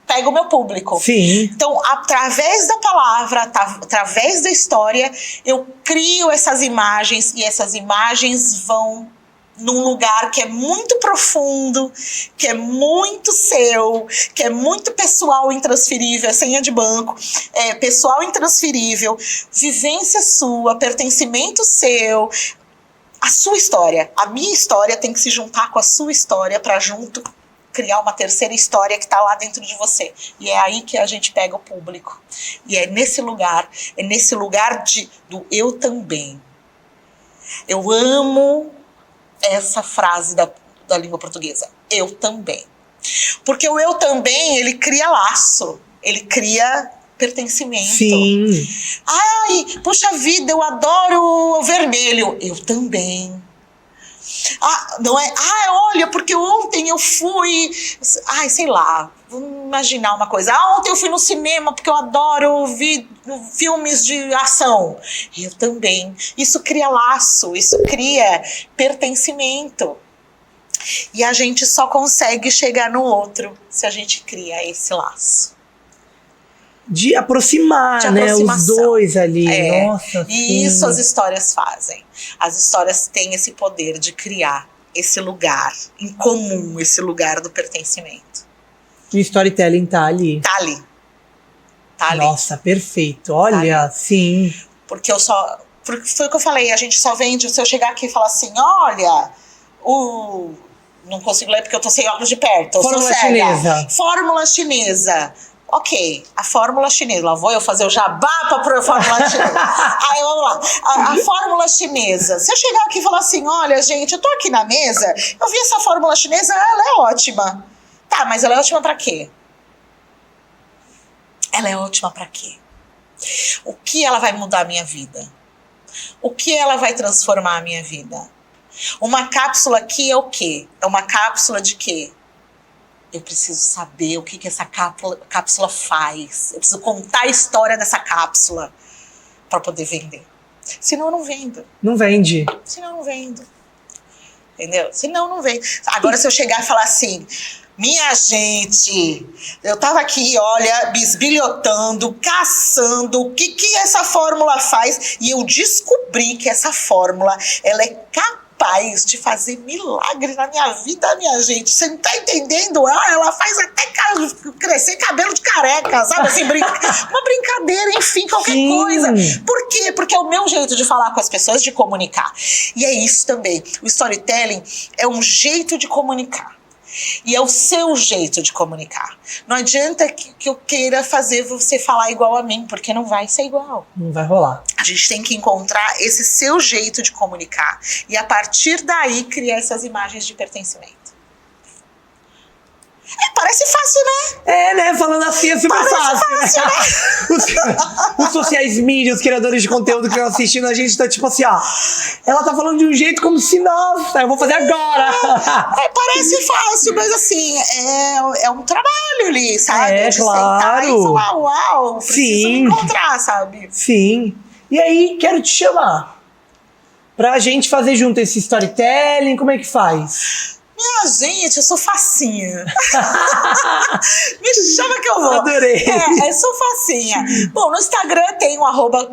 pega o meu público.
Sim.
Então, através da palavra, através da história, eu crio essas imagens e essas imagens vão num lugar que é muito profundo, que é muito seu, que é muito pessoal intransferível, é senha de banco, é pessoal intransferível, vivência sua, pertencimento seu, a sua história. A minha história tem que se juntar com a sua história para junto criar uma terceira história que está lá dentro de você. E é aí que a gente pega o público. E é nesse lugar do eu também. Eu amo essa frase da língua portuguesa. Eu também. Porque o eu também, ele cria laço. Ele cria pertencimento.
Sim.
Ai, puxa vida, eu adoro o vermelho. Eu também. Ah, não é? Ah, olha, porque ontem eu fui... Ai, sei lá, vamos imaginar uma coisa. Ah, ontem eu fui no cinema porque eu adoro filmes de ação. Eu também. Isso cria laço, isso cria pertencimento. E a gente só consegue chegar no outro se a gente cria esse laço.
De aproximar, né? Os dois ali. Nossa,
e
sim.
isso as histórias fazem. As histórias têm esse poder de criar esse lugar em comum, esse lugar do pertencimento.
E o storytelling tá ali.
Tá ali. Tá ali.
Nossa, perfeito. Olha,
tá
sim.
Porque porque foi o que eu falei, a gente só vende, se eu chegar aqui e falar assim, olha, não consigo ler porque eu tô sem óculos de perto.
Fórmula chinesa.
Fórmula chinesa. Ok, a fórmula chinesa. Lá vou eu fazer o jabá pra fórmula chinesa. Aí vamos lá. A fórmula chinesa. Se eu chegar aqui e falar assim, olha, gente, eu tô aqui na mesa, eu vi essa fórmula chinesa, ela é ótima. Tá, mas ela é ótima pra quê? Ela é ótima pra quê? O que ela vai mudar a minha vida? O que ela vai transformar a minha vida? Uma cápsula aqui é o quê? É uma cápsula de quê? Eu preciso saber o que essa cápsula faz. Eu preciso contar a história dessa cápsula para poder vender. Senão eu não vendo.
Não vende.
Senão eu não vendo. Entendeu? Senão eu não vendo. Agora se eu chegar e falar assim, minha gente, eu tava aqui, olha, bisbilhotando, caçando o que essa fórmula faz e eu descobri que essa fórmula, ela é capaz de fazer milagre na minha vida, minha gente. Você não tá entendendo? Ela faz até crescer cabelo de careca, sabe? Assim, uma brincadeira, enfim, qualquer
Sim.
coisa. Por quê? Porque é o meu jeito de falar com as pessoas, de comunicar. E é isso também. O storytelling é um jeito de comunicar. E é o seu jeito de comunicar. Não adianta que eu queira fazer você falar igual a mim, porque não vai ser igual.
Não vai rolar.
A gente tem que encontrar esse seu jeito de comunicar. E a partir daí criar essas imagens de pertencimento. Parece fácil, né?
É, né? Falando assim é super fácil, né? Os sociais media, os criadores de conteúdo que estão assistindo a gente tá tipo assim, ó. Ela tá falando de um jeito como se, nossa, eu vou fazer agora.
Parece fácil, mas assim, é um trabalho ali, sabe?
É,
de
claro.
sentar e falar, uau, preciso me encontrar, sabe?
Sim. E aí, quero te chamar pra gente fazer junto esse storytelling, como é que faz?
Minha gente, eu sou facinha. Me chama que eu vou.
Adorei.
Sou facinha. Bom, no Instagram tem o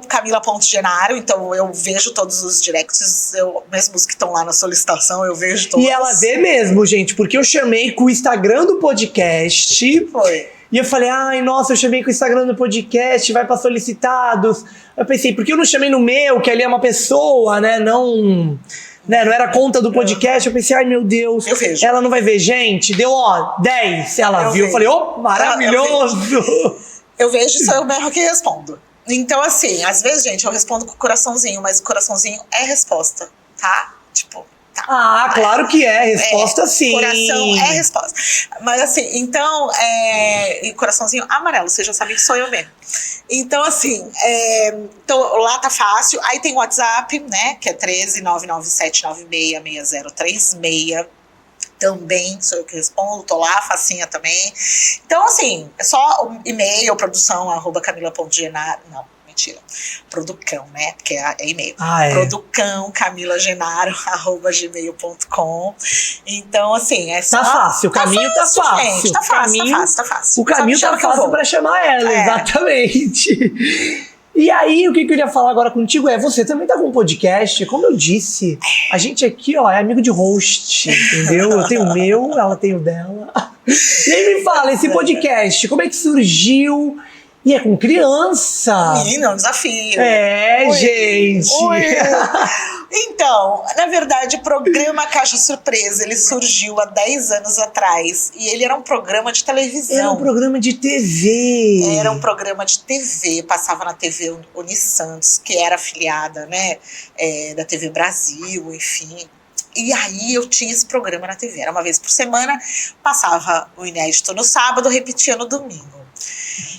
@camila.genaro, então eu vejo todos os directs, mesmo os que estão lá na solicitação, eu vejo todos.
E ela vê mesmo, gente, porque eu chamei com o Instagram do podcast.
Foi.
E eu falei, ai, nossa, eu chamei com o Instagram do podcast, vai pra solicitados. Eu pensei, por que eu não chamei no meu, que ali é uma pessoa, né, não era conta do podcast. Eu pensei, ai meu Deus,
eu vejo.
Ela não vai ver, gente. Deu, 10, ela viu. Eu falei, maravilhoso.
Eu vejo, sou eu mesmo que respondo. Então, assim, às vezes, gente, eu respondo com o coraçãozinho, mas o coraçãozinho é resposta, tá? Tipo, tá.
Ah, claro que é. Resposta sim.
Coração é resposta. Mas assim, então, e coraçãozinho amarelo, você já sabe que sou eu mesmo. Então, assim, então, lá tá fácil. Aí tem o WhatsApp, né, que é 13997966036. Também sou eu que respondo, tô lá, facinha também. Então, assim, é só o e-mail, produção, @camila.genaro. Não, mentira. Producão, né? Porque é e-mail. Producão, camilagenaro@gmail.com. Então, assim, é só...
Tá fácil, o caminho tá fácil.
Gente, tá fácil.
O caminho tá fácil pra chamar ela, exatamente. E aí, o que eu queria falar agora contigo é, você também tá com um podcast, como eu disse, a gente aqui, ó, é amigo de host, entendeu? Eu tenho o meu, ela tem o dela. E aí me fala, esse podcast, como é que surgiu? E é com criança.
Menina, é um desafio.
É,
Oi.
gente.
Oi. Então, na verdade, o programa Caixa Surpresa, ele surgiu há 10 anos atrás. E ele era um programa de televisão.
Era um programa de TV.
Era um programa de TV, passava na TV Unisantos, que era afiliada, né, da TV Brasil, enfim. E aí eu tinha esse programa na TV. Era uma vez por semana, passava o inédito no sábado, repetia no domingo.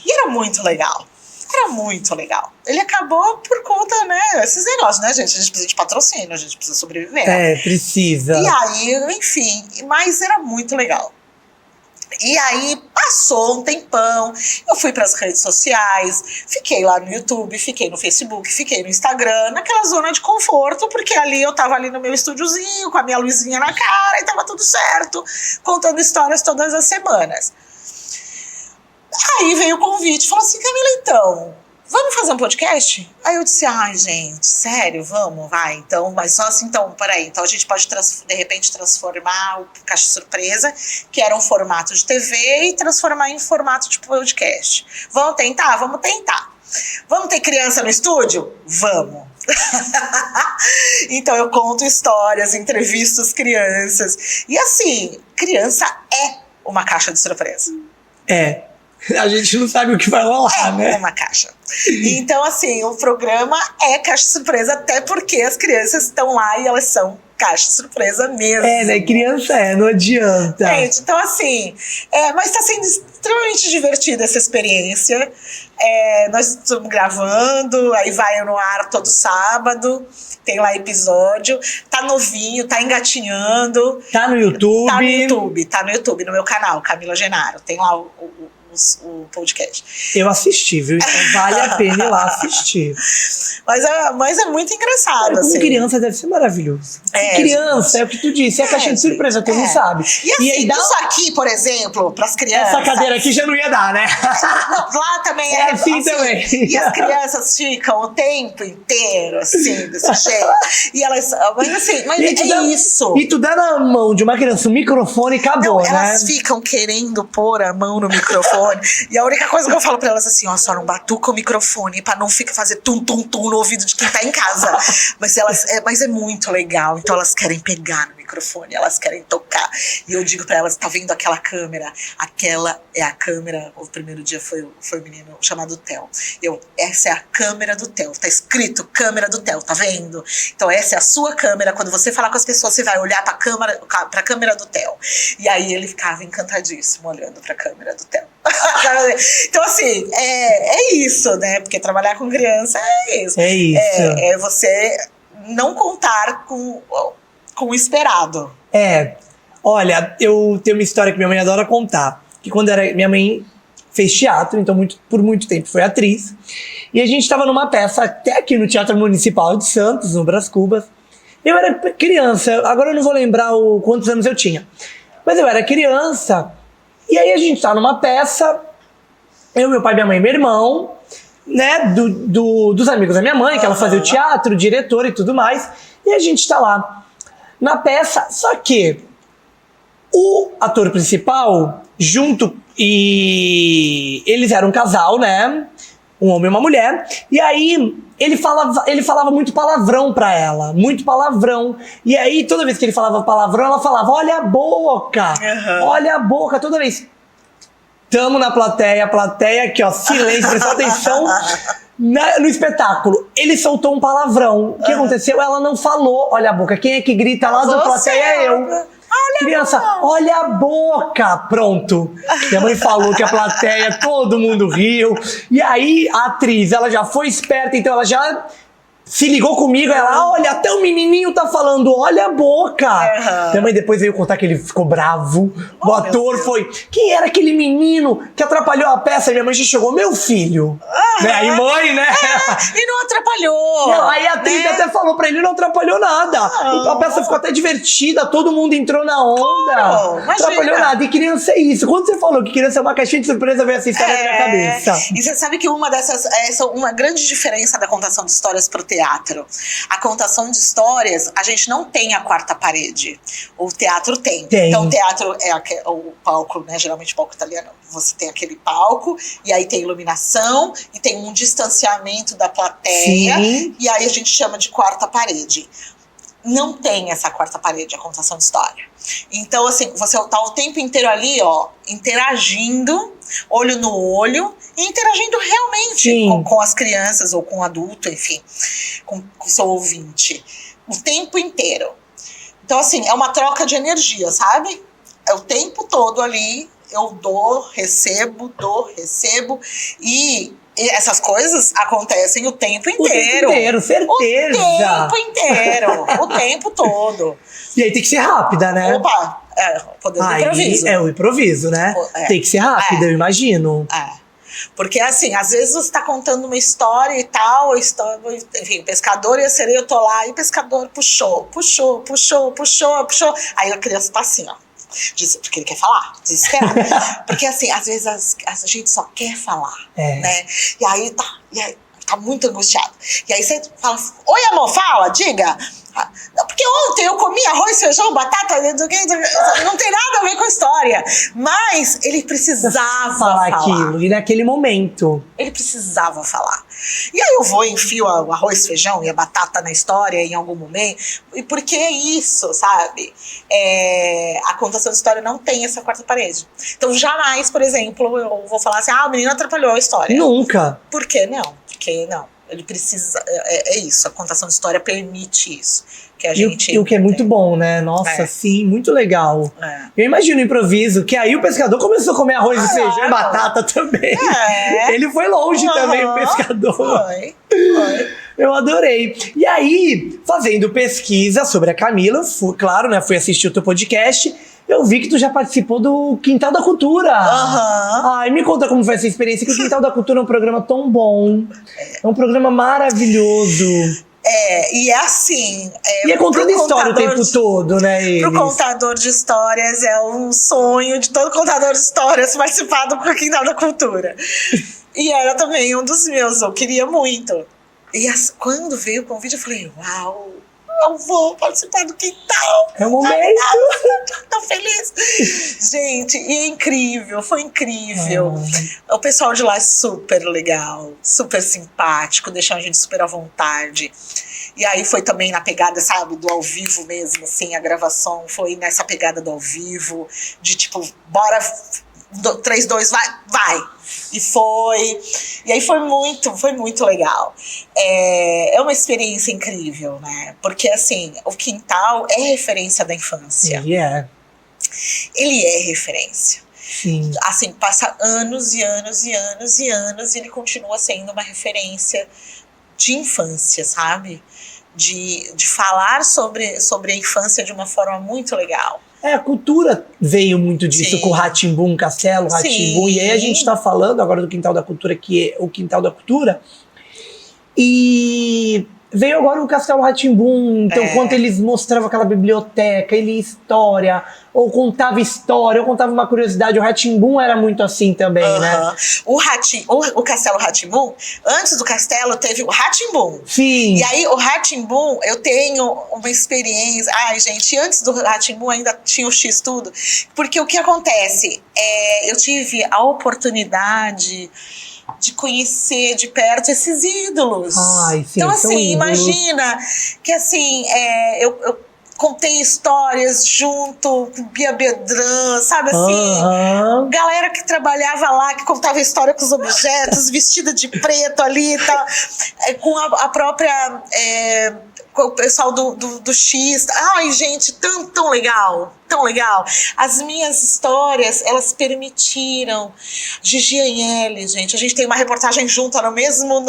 E era muito legal. Era muito legal. Ele acabou por conta, né, esses negócios, né, gente? A gente precisa de patrocínio, a gente precisa sobreviver.
É, precisa.
E aí, enfim, mas era muito legal. E aí passou um tempão, eu fui para as redes sociais, fiquei lá no YouTube, fiquei no Facebook, fiquei no Instagram, naquela zona de conforto, porque ali eu tava ali no meu estúdiozinho, com a minha luzinha na cara e tava tudo certo, contando histórias todas as semanas. Aí veio o convite, falou assim, Camila, então, vamos fazer um podcast? Aí eu disse, ai, gente, sério, vamos, vai, então, mas só assim, então, peraí, então a gente pode, de repente, transformar o Caixa Surpresa, que era um formato de TV, e transformar em formato de podcast. Vamos tentar? Vamos tentar. Vamos ter criança no estúdio? Vamos. Então eu conto histórias, entrevisto as crianças, e assim, criança é uma caixa de surpresa.
É. A gente não sabe o que vai rolar, né?
É uma caixa. Então, assim, o programa é caixa surpresa, até porque as crianças estão lá e elas são caixa surpresa mesmo.
É, né? Criança não adianta.
Gente, então assim, mas tá sendo extremamente divertida essa experiência. Nós estamos gravando, aí vai no ar todo sábado, tem lá episódio, tá novinho, tá engatinhando.
Tá no YouTube.
Tá no YouTube, no meu canal, Camila Genaro. Tem lá o podcast.
Eu assisti, viu? Então vale a pena ir lá assistir.
Mas é muito engraçado,
Como
assim.
criança deve ser maravilhoso. Criança, é o que tu disse, é a caixinha de surpresa, tu não sabe.
E assim,
aí dá
isso aqui, por exemplo, pras crianças...
essa cadeira aqui já não ia dar, né?
Não, lá também
É assim também.
E as crianças ficam o tempo inteiro, assim, desse jeito. E elas... Mas assim, mas isso.
E tu dá na mão de uma criança um microfone e acabou,
Não,
né?
elas ficam querendo pôr a mão no microfone. E a única coisa que eu falo pra elas é assim, ó, só não batuca o microfone pra não ficar fazer tum-tum-tum no ouvido de quem tá em casa. Mas é muito legal. Então elas querem pegar no microfone, elas querem tocar. E eu digo pra elas, tá vendo aquela câmera? Aquela é a câmera. O primeiro dia foi um menino chamado Theo. Essa é a câmera do Theo. Tá escrito câmera do Theo, tá vendo? Então essa é a sua câmera. Quando você falar com as pessoas, você vai olhar pra câmera do Theo. E aí ele ficava encantadíssimo olhando pra câmera do Theo. Então assim, é isso, né? Porque trabalhar com criança é isso.
É isso.
É você não contar com o esperado.
Olha, eu tenho uma história que minha mãe adora contar. Que quando minha mãe fez teatro, então por muito tempo foi atriz. E a gente estava numa peça até aqui no Teatro Municipal de Santos, no Brás Cubas. Eu era criança, agora eu não vou lembrar quantos anos eu tinha. Mas eu era criança. E aí a gente tá numa peça, eu, meu pai, minha mãe e meu irmão, né, dos amigos da minha mãe, que ela fazia o teatro, o diretor e tudo mais, e a gente tá lá na peça, só que o ator principal, e eles eram um casal, né, um homem e uma mulher, e aí ele falava muito palavrão pra ela, muito palavrão. E aí, toda vez que ele falava palavrão, ela falava, olha a boca, olha a boca, toda vez. Tamo na plateia, a plateia aqui, ó, silêncio, presta atenção no espetáculo. Ele soltou um palavrão. O que aconteceu? Ela não falou, olha a boca. Quem é que grita lá da plateia é eu. Criança, olha a boca! Pronto. Minha mãe falou que a plateia, todo mundo riu. E aí, a atriz, ela já foi esperta, então ela já se ligou comigo, ela, olha, até o menininho tá falando, olha a boca. Minha mãe depois veio contar que ele ficou bravo. O ator foi, quem era aquele menino que atrapalhou a peça? E minha mãe já chegou, meu filho. Né? Aí mãe, né?
E não atrapalhou.
Não, aí a atriz até falou pra ele, não atrapalhou nada. A peça ficou até divertida, todo mundo entrou na onda.
Claro,
não atrapalhou nada. E criança é isso. Quando você falou que criança é uma caixinha de surpresa, veio essa história na minha cabeça.
E você sabe que uma grande diferença da contação de histórias pro teatro. A contação de histórias, a gente não tem a quarta parede. O teatro tem. Então o teatro é o palco, né? Geralmente palco italiano. Você tem aquele palco, e aí tem iluminação, e tem um distanciamento da plateia. Sim. E aí a gente chama de quarta parede. Não tem essa quarta parede, a contação de história. Então, assim, você tá o tempo inteiro ali, ó, interagindo, olho no olho, e interagindo realmente com as crianças, ou com o adulto, enfim, com o seu ouvinte. O tempo inteiro. Então, assim, é uma troca de energia, sabe? É o tempo todo ali, eu dou, recebo, e essas coisas acontecem o tempo inteiro. O tempo inteiro,
certeza.
O tempo inteiro, o tempo todo.
E aí tem que ser rápida, né?
Opa, o poder do improviso.
É o improviso, né? Tem que ser rápida, eu imagino.
Porque assim, às vezes você tá contando uma história e tal, enfim, o pescador e a sereia, eu tô lá, e o pescador puxou. Aí a criança tá assim, ó. Porque ele quer falar, desesperado. Porque assim, às vezes a gente só quer falar, né? E aí tá muito angustiado. E aí você fala, oi amor, fala, diga. Porque ontem eu comi arroz, feijão, batata, não tem nada a ver com a história. Mas ele precisava falar
aquilo, e naquele momento.
Ele precisava falar. E aí eu vou e enfio o arroz, feijão e a batata na história em algum momento. E porque é isso, sabe? A contação de história não tem essa quarta parede. Então jamais, por exemplo, eu vou falar assim, o menino atrapalhou a história.
Nunca.
Por que não? Porque não. Ele precisa, é isso, a contação de história permite isso. Que a gente
e o que é muito bom, né? Nossa, sim, muito legal. Eu imagino o improviso, que aí o pescador começou a comer arroz e feijão e batata também. Ele foi longe também, o pescador.
Foi.
Eu adorei. E aí, fazendo pesquisa sobre a Camila, claro, né? Fui assistir o teu podcast. Eu vi que tu já participou do Quintal da Cultura. Ai, me conta como foi essa experiência, que o Quintal da Cultura é um programa tão bom. É um programa maravilhoso.
E é assim...
E é contando história o tempo todo, né?
Pro contador de histórias, é um sonho de todo contador de histórias participar do Quintal da Cultura. E era também um dos meus, eu queria muito. E quando veio o convite, eu falei, uau! Eu vou participar do Quintal.
É o momento.
Tô feliz. Gente, e é incrível, foi incrível. O pessoal de lá é super legal, super simpático, deixou a gente super à vontade. E aí foi também na pegada, sabe, do ao vivo mesmo, assim, a gravação foi nessa pegada do ao vivo, de tipo, bora, 3, 2, vai. E foi. E aí foi muito legal. É uma experiência incrível, né? Porque, assim, o Quintal é referência da infância. Ele é referência.
Sim.
Assim, passa anos e anos e anos e anos e ele continua sendo uma referência de infância, sabe? De falar sobre a infância de uma forma muito legal.
A cultura veio muito disso, com o Rá-Tim-Bum, Castelo Rá-Tim-Bum. E aí a gente tá falando agora do Quintal da Cultura, que é o Quintal da Cultura. E veio agora o Castelo Rá-Tim-Bum. Então, quando eles mostravam aquela biblioteca, ele ia história, ou contava história, ou contava uma curiosidade. O Rá-Tim-Bum era muito assim também, né?
O Castelo Rá-Tim-Bum, antes do castelo teve o Rá-Tim-Bum.
Sim.
E aí o Rá-Tim-Bum, eu tenho uma experiência. Ai, gente, antes do Rá-Tim-Bum ainda tinha o X-Tudo. Porque o que acontece? Eu tive a oportunidade de conhecer de perto esses ídolos.
Ai, sim,
então, assim,
ídolos.
Imagina que, assim, eu contei histórias junto com Bia Bedran, sabe assim? Galera que trabalhava lá, que contava história com os objetos, vestida de preto ali e tal. Com a própria... o pessoal do X. Ai, gente, tão legal, tão legal. As minhas histórias, elas permitiram. Gigi Agnelli, gente, a gente tem uma reportagem junta na mesma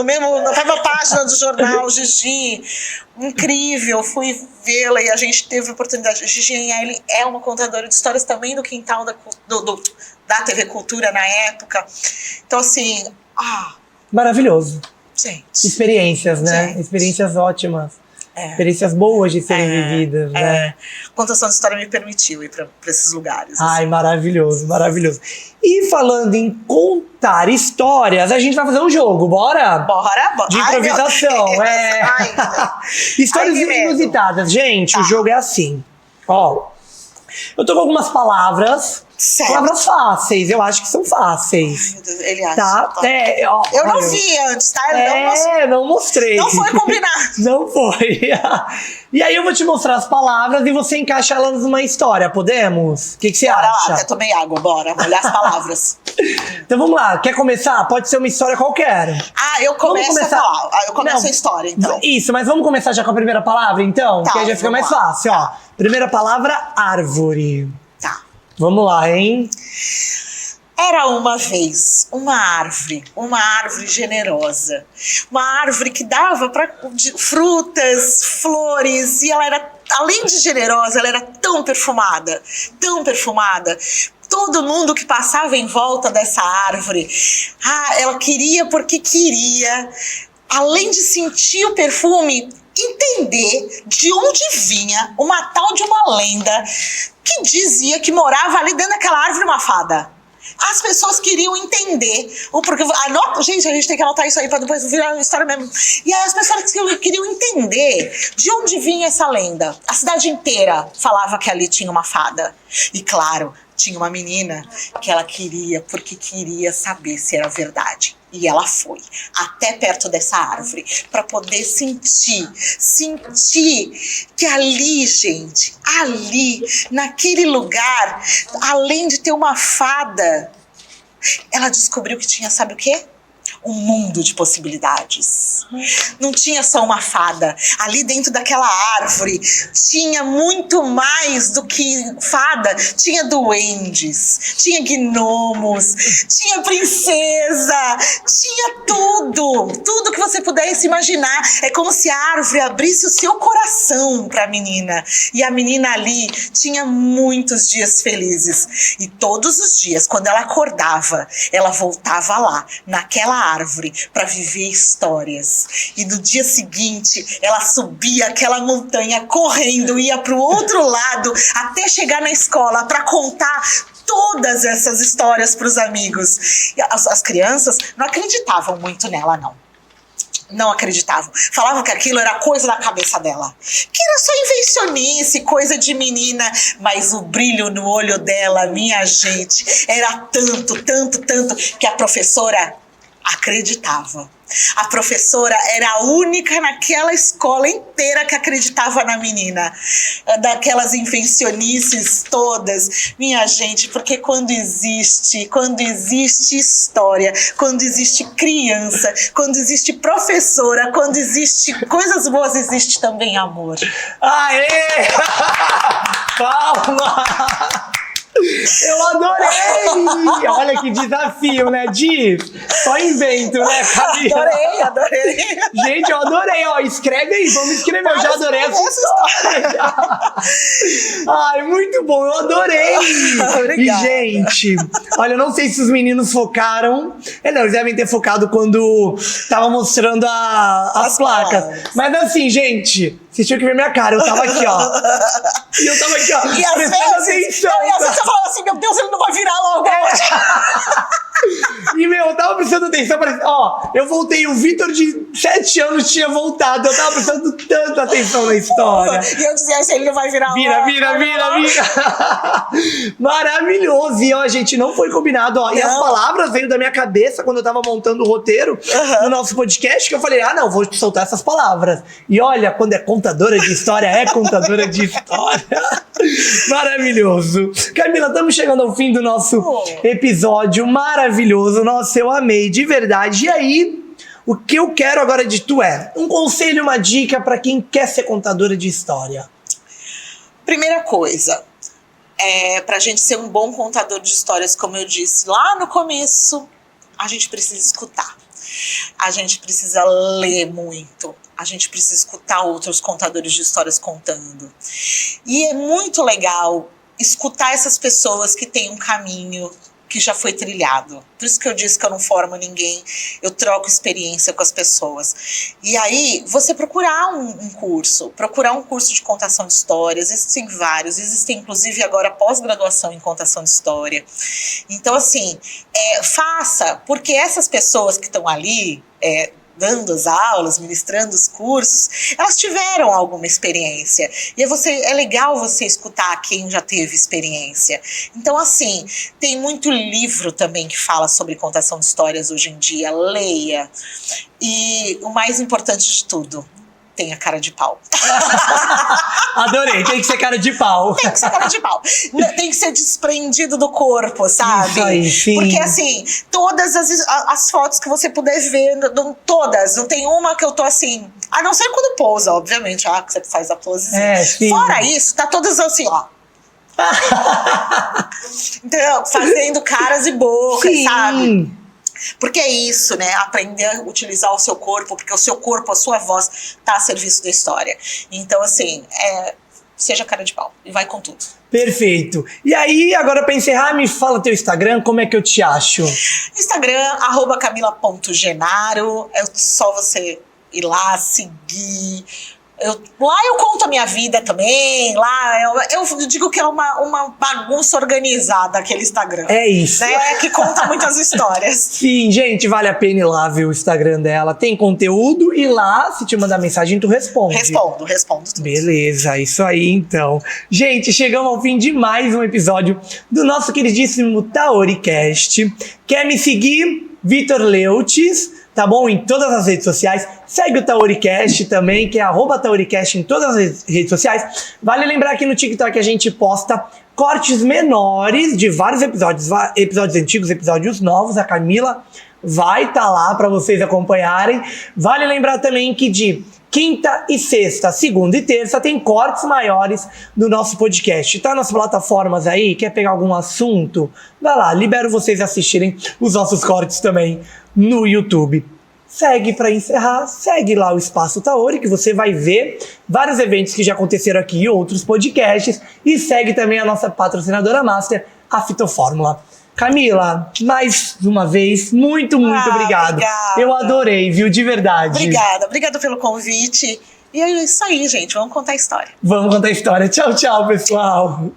página do jornal, Gigi. Incrível, fui vê-la e a gente teve a oportunidade. Gigi Agnelli é uma contadora de histórias também do quintal da TV Cultura na época. Então, assim,
Maravilhoso.
gente.
Experiências, né?
Gente.
Experiências ótimas. Experiências boas de serem vividas, né?
Contação de história me permitiu ir pra esses lugares.
Ai, maravilhoso, maravilhoso. E falando em contar histórias, a gente vai fazer um jogo, bora?
Bora.
De improvisação,
Ai,
Histórias
ai, que medo.
inusitadas. Gente, o jogo é assim. Ó, eu tô com algumas palavras.
Certo.
Palavras fáceis, eu acho que são fáceis.
Ai, meu Deus, ele acha.
Tá?
Ó. Eu não vi antes, tá?
Não mostrei.
Não foi combinado.
Não foi. E aí eu vou te mostrar as palavras e você encaixa elas numa história, podemos? O que você
Bora lá,
acha?
até tomei água, bora. Olhar as palavras.
Então vamos lá, quer começar? Pode ser uma história qualquer.
Eu começo a falar. Eu começo
Não.
a história, então.
Isso, mas vamos começar já com a primeira palavra, então?
Tá,
que aí já fica mais
vamos lá.
fácil, ó. Primeira palavra, árvore.
Tá.
Vamos lá, hein?
Era uma vez uma árvore generosa, uma árvore que dava frutas, flores, e ela era, além de generosa, ela era tão perfumada, tão perfumada. Todo mundo que passava em volta dessa árvore, ela queria porque queria, além de sentir o perfume, entender de onde vinha uma tal de uma lenda que dizia que morava ali dentro daquela árvore uma fada. As pessoas queriam entender o porquê. Gente, a gente tem que anotar isso aí para depois virar uma história mesmo. E aí as pessoas queriam entender de onde vinha essa lenda. A cidade inteira falava que ali tinha uma fada. E claro, tinha uma menina que ela queria, porque queria saber se era verdade. E ela foi até perto dessa árvore para poder sentir que ali, gente, ali, naquele lugar, além de ter uma fada, ela descobriu que tinha, sabe o quê? Um mundo de possibilidades. Não tinha só uma fada. Ali dentro daquela árvore tinha muito mais do que fada. Tinha duendes, tinha gnomos, tinha princesa, tinha tudo que você pudesse imaginar. É como se a árvore abrisse o seu coração para a menina. E a menina ali tinha muitos dias felizes. E todos os dias, quando ela acordava, ela voltava lá, naquela árvore, para viver histórias. E no dia seguinte, ela subia aquela montanha correndo, ia para o outro lado, até chegar na escola para contar todas essas histórias para os amigos. E as crianças não acreditavam muito nela, não. Não acreditavam. Falavam que aquilo era coisa da cabeça dela. Que era só invencionice, coisa de menina. Mas o brilho no olho dela, minha gente, era tanto, que a professora acreditava. A professora era a única naquela escola inteira que acreditava na menina. Daquelas invencionices todas. Minha gente, porque quando existe história, quando existe criança, quando existe professora, quando existe coisas boas, existe também amor.
Aê! Palma! Eu adorei! Olha que desafio, né, Di? Só invento, né, Camila?
Adorei.
Gente, eu adorei, ó. Escreve aí, vamos escrever. Eu já adorei essa história. Ai, muito bom, eu adorei!
Obrigada.
E, gente, olha, eu não sei se os meninos focaram. Não, eles devem ter focado quando tava mostrando as placas. Mas assim, gente, vocês tinham que ver minha cara. Eu tava aqui, ó. E eu tava aqui, ó.
E às vezes você fala assim, meu Deus, ele não vai virar logo hoje.
E, eu tava prestando atenção, ó, eu voltei, o Vitor de 7 anos tinha voltado, eu tava prestando tanta atenção na história.
E eu dizia assim, ele não vai virar
Vira.
logo.
Maravilhoso. E, ó, gente, não foi combinado, ó. Não. E as palavras veio da minha cabeça quando eu tava montando o roteiro do nosso podcast, que eu falei, não, vou soltar essas palavras. E olha, quando é contadora de história, é contadora de história. Maravilhoso. Camila, estamos chegando ao fim do nosso episódio maravilhoso. Nossa, eu amei, de verdade. E aí, O que eu quero agora de tu é um conselho, uma dica para quem quer ser contadora de história.
Primeira coisa, pra gente ser um bom contador de histórias, como eu disse lá no começo, a gente precisa escutar. A gente precisa ler muito. A gente precisa escutar outros contadores de histórias contando. E é muito legal escutar essas pessoas que têm um caminho que já foi trilhado. Por isso que eu disse que eu não formo ninguém, eu troco experiência com as pessoas. E aí, você procurar um curso de contação de histórias, existem vários, existem inclusive agora pós-graduação em contação de história. Então, assim, faça, porque essas pessoas que estão ali, dando as aulas, ministrando os cursos, elas tiveram alguma experiência. E é legal você escutar quem já teve experiência. Então, assim, tem muito livro também que fala sobre contação de histórias hoje em dia. Leia. E o mais importante de tudo, tenha cara de pau.
Adorei, tem que ser cara de pau.
Tem que ser cara de pau. Tem que ser desprendido do corpo, sabe?
Isso aí, sim.
Porque assim, todas as fotos que você puder ver, todas, não tem uma que eu tô assim, a não ser quando pousa, obviamente, que você faz a pose.
Sim.
Fora isso, tá todas assim, ó. Então, fazendo caras e bocas,
sim.
sabe? Porque é isso, né? Aprender a utilizar o seu corpo, porque o seu corpo, a sua voz, tá a serviço da história. Então, assim, seja cara de pau e vai com tudo.
Perfeito. E aí, agora pra encerrar, me fala teu Instagram, como é que eu te acho?
Instagram, @camila.genaro. É só você ir lá, seguir. Lá eu conto a minha vida também, lá eu digo que é uma bagunça organizada aquele Instagram.
É isso.
Né? Que conta muitas histórias.
Sim, gente, vale a pena ir lá ver o Instagram dela. Tem conteúdo e lá, se te mandar mensagem, tu responde.
Respondo tudo.
Beleza, isso aí então. Gente, chegamos ao fim de mais um episódio do nosso queridíssimo TaoriCast. Quer me seguir? Vitor Leutes, tá bom? Em todas as redes sociais. Segue o TaoriCast também, que é @TaoriCast em todas as redes sociais. Vale lembrar que no TikTok a gente posta cortes menores de vários episódios antigos, episódios novos. A Camila vai estar lá para vocês acompanharem. Vale lembrar também que de quinta e sexta, segunda e terça tem cortes maiores do nosso podcast. Tá nas plataformas aí? Quer pegar algum assunto? Vai lá, libero vocês assistirem os nossos cortes também no YouTube. Segue para encerrar, segue lá o Espaço Taori, que você vai ver vários eventos que já aconteceram aqui e outros podcasts. E segue também a nossa patrocinadora master, a Fitofórmula. Camila, mais uma vez, muito obrigado.
Obrigada.
Eu adorei, viu? De verdade.
Obrigada pelo convite. E é isso aí, gente. Vamos contar a história.
Vamos contar a história. Tchau, tchau, pessoal.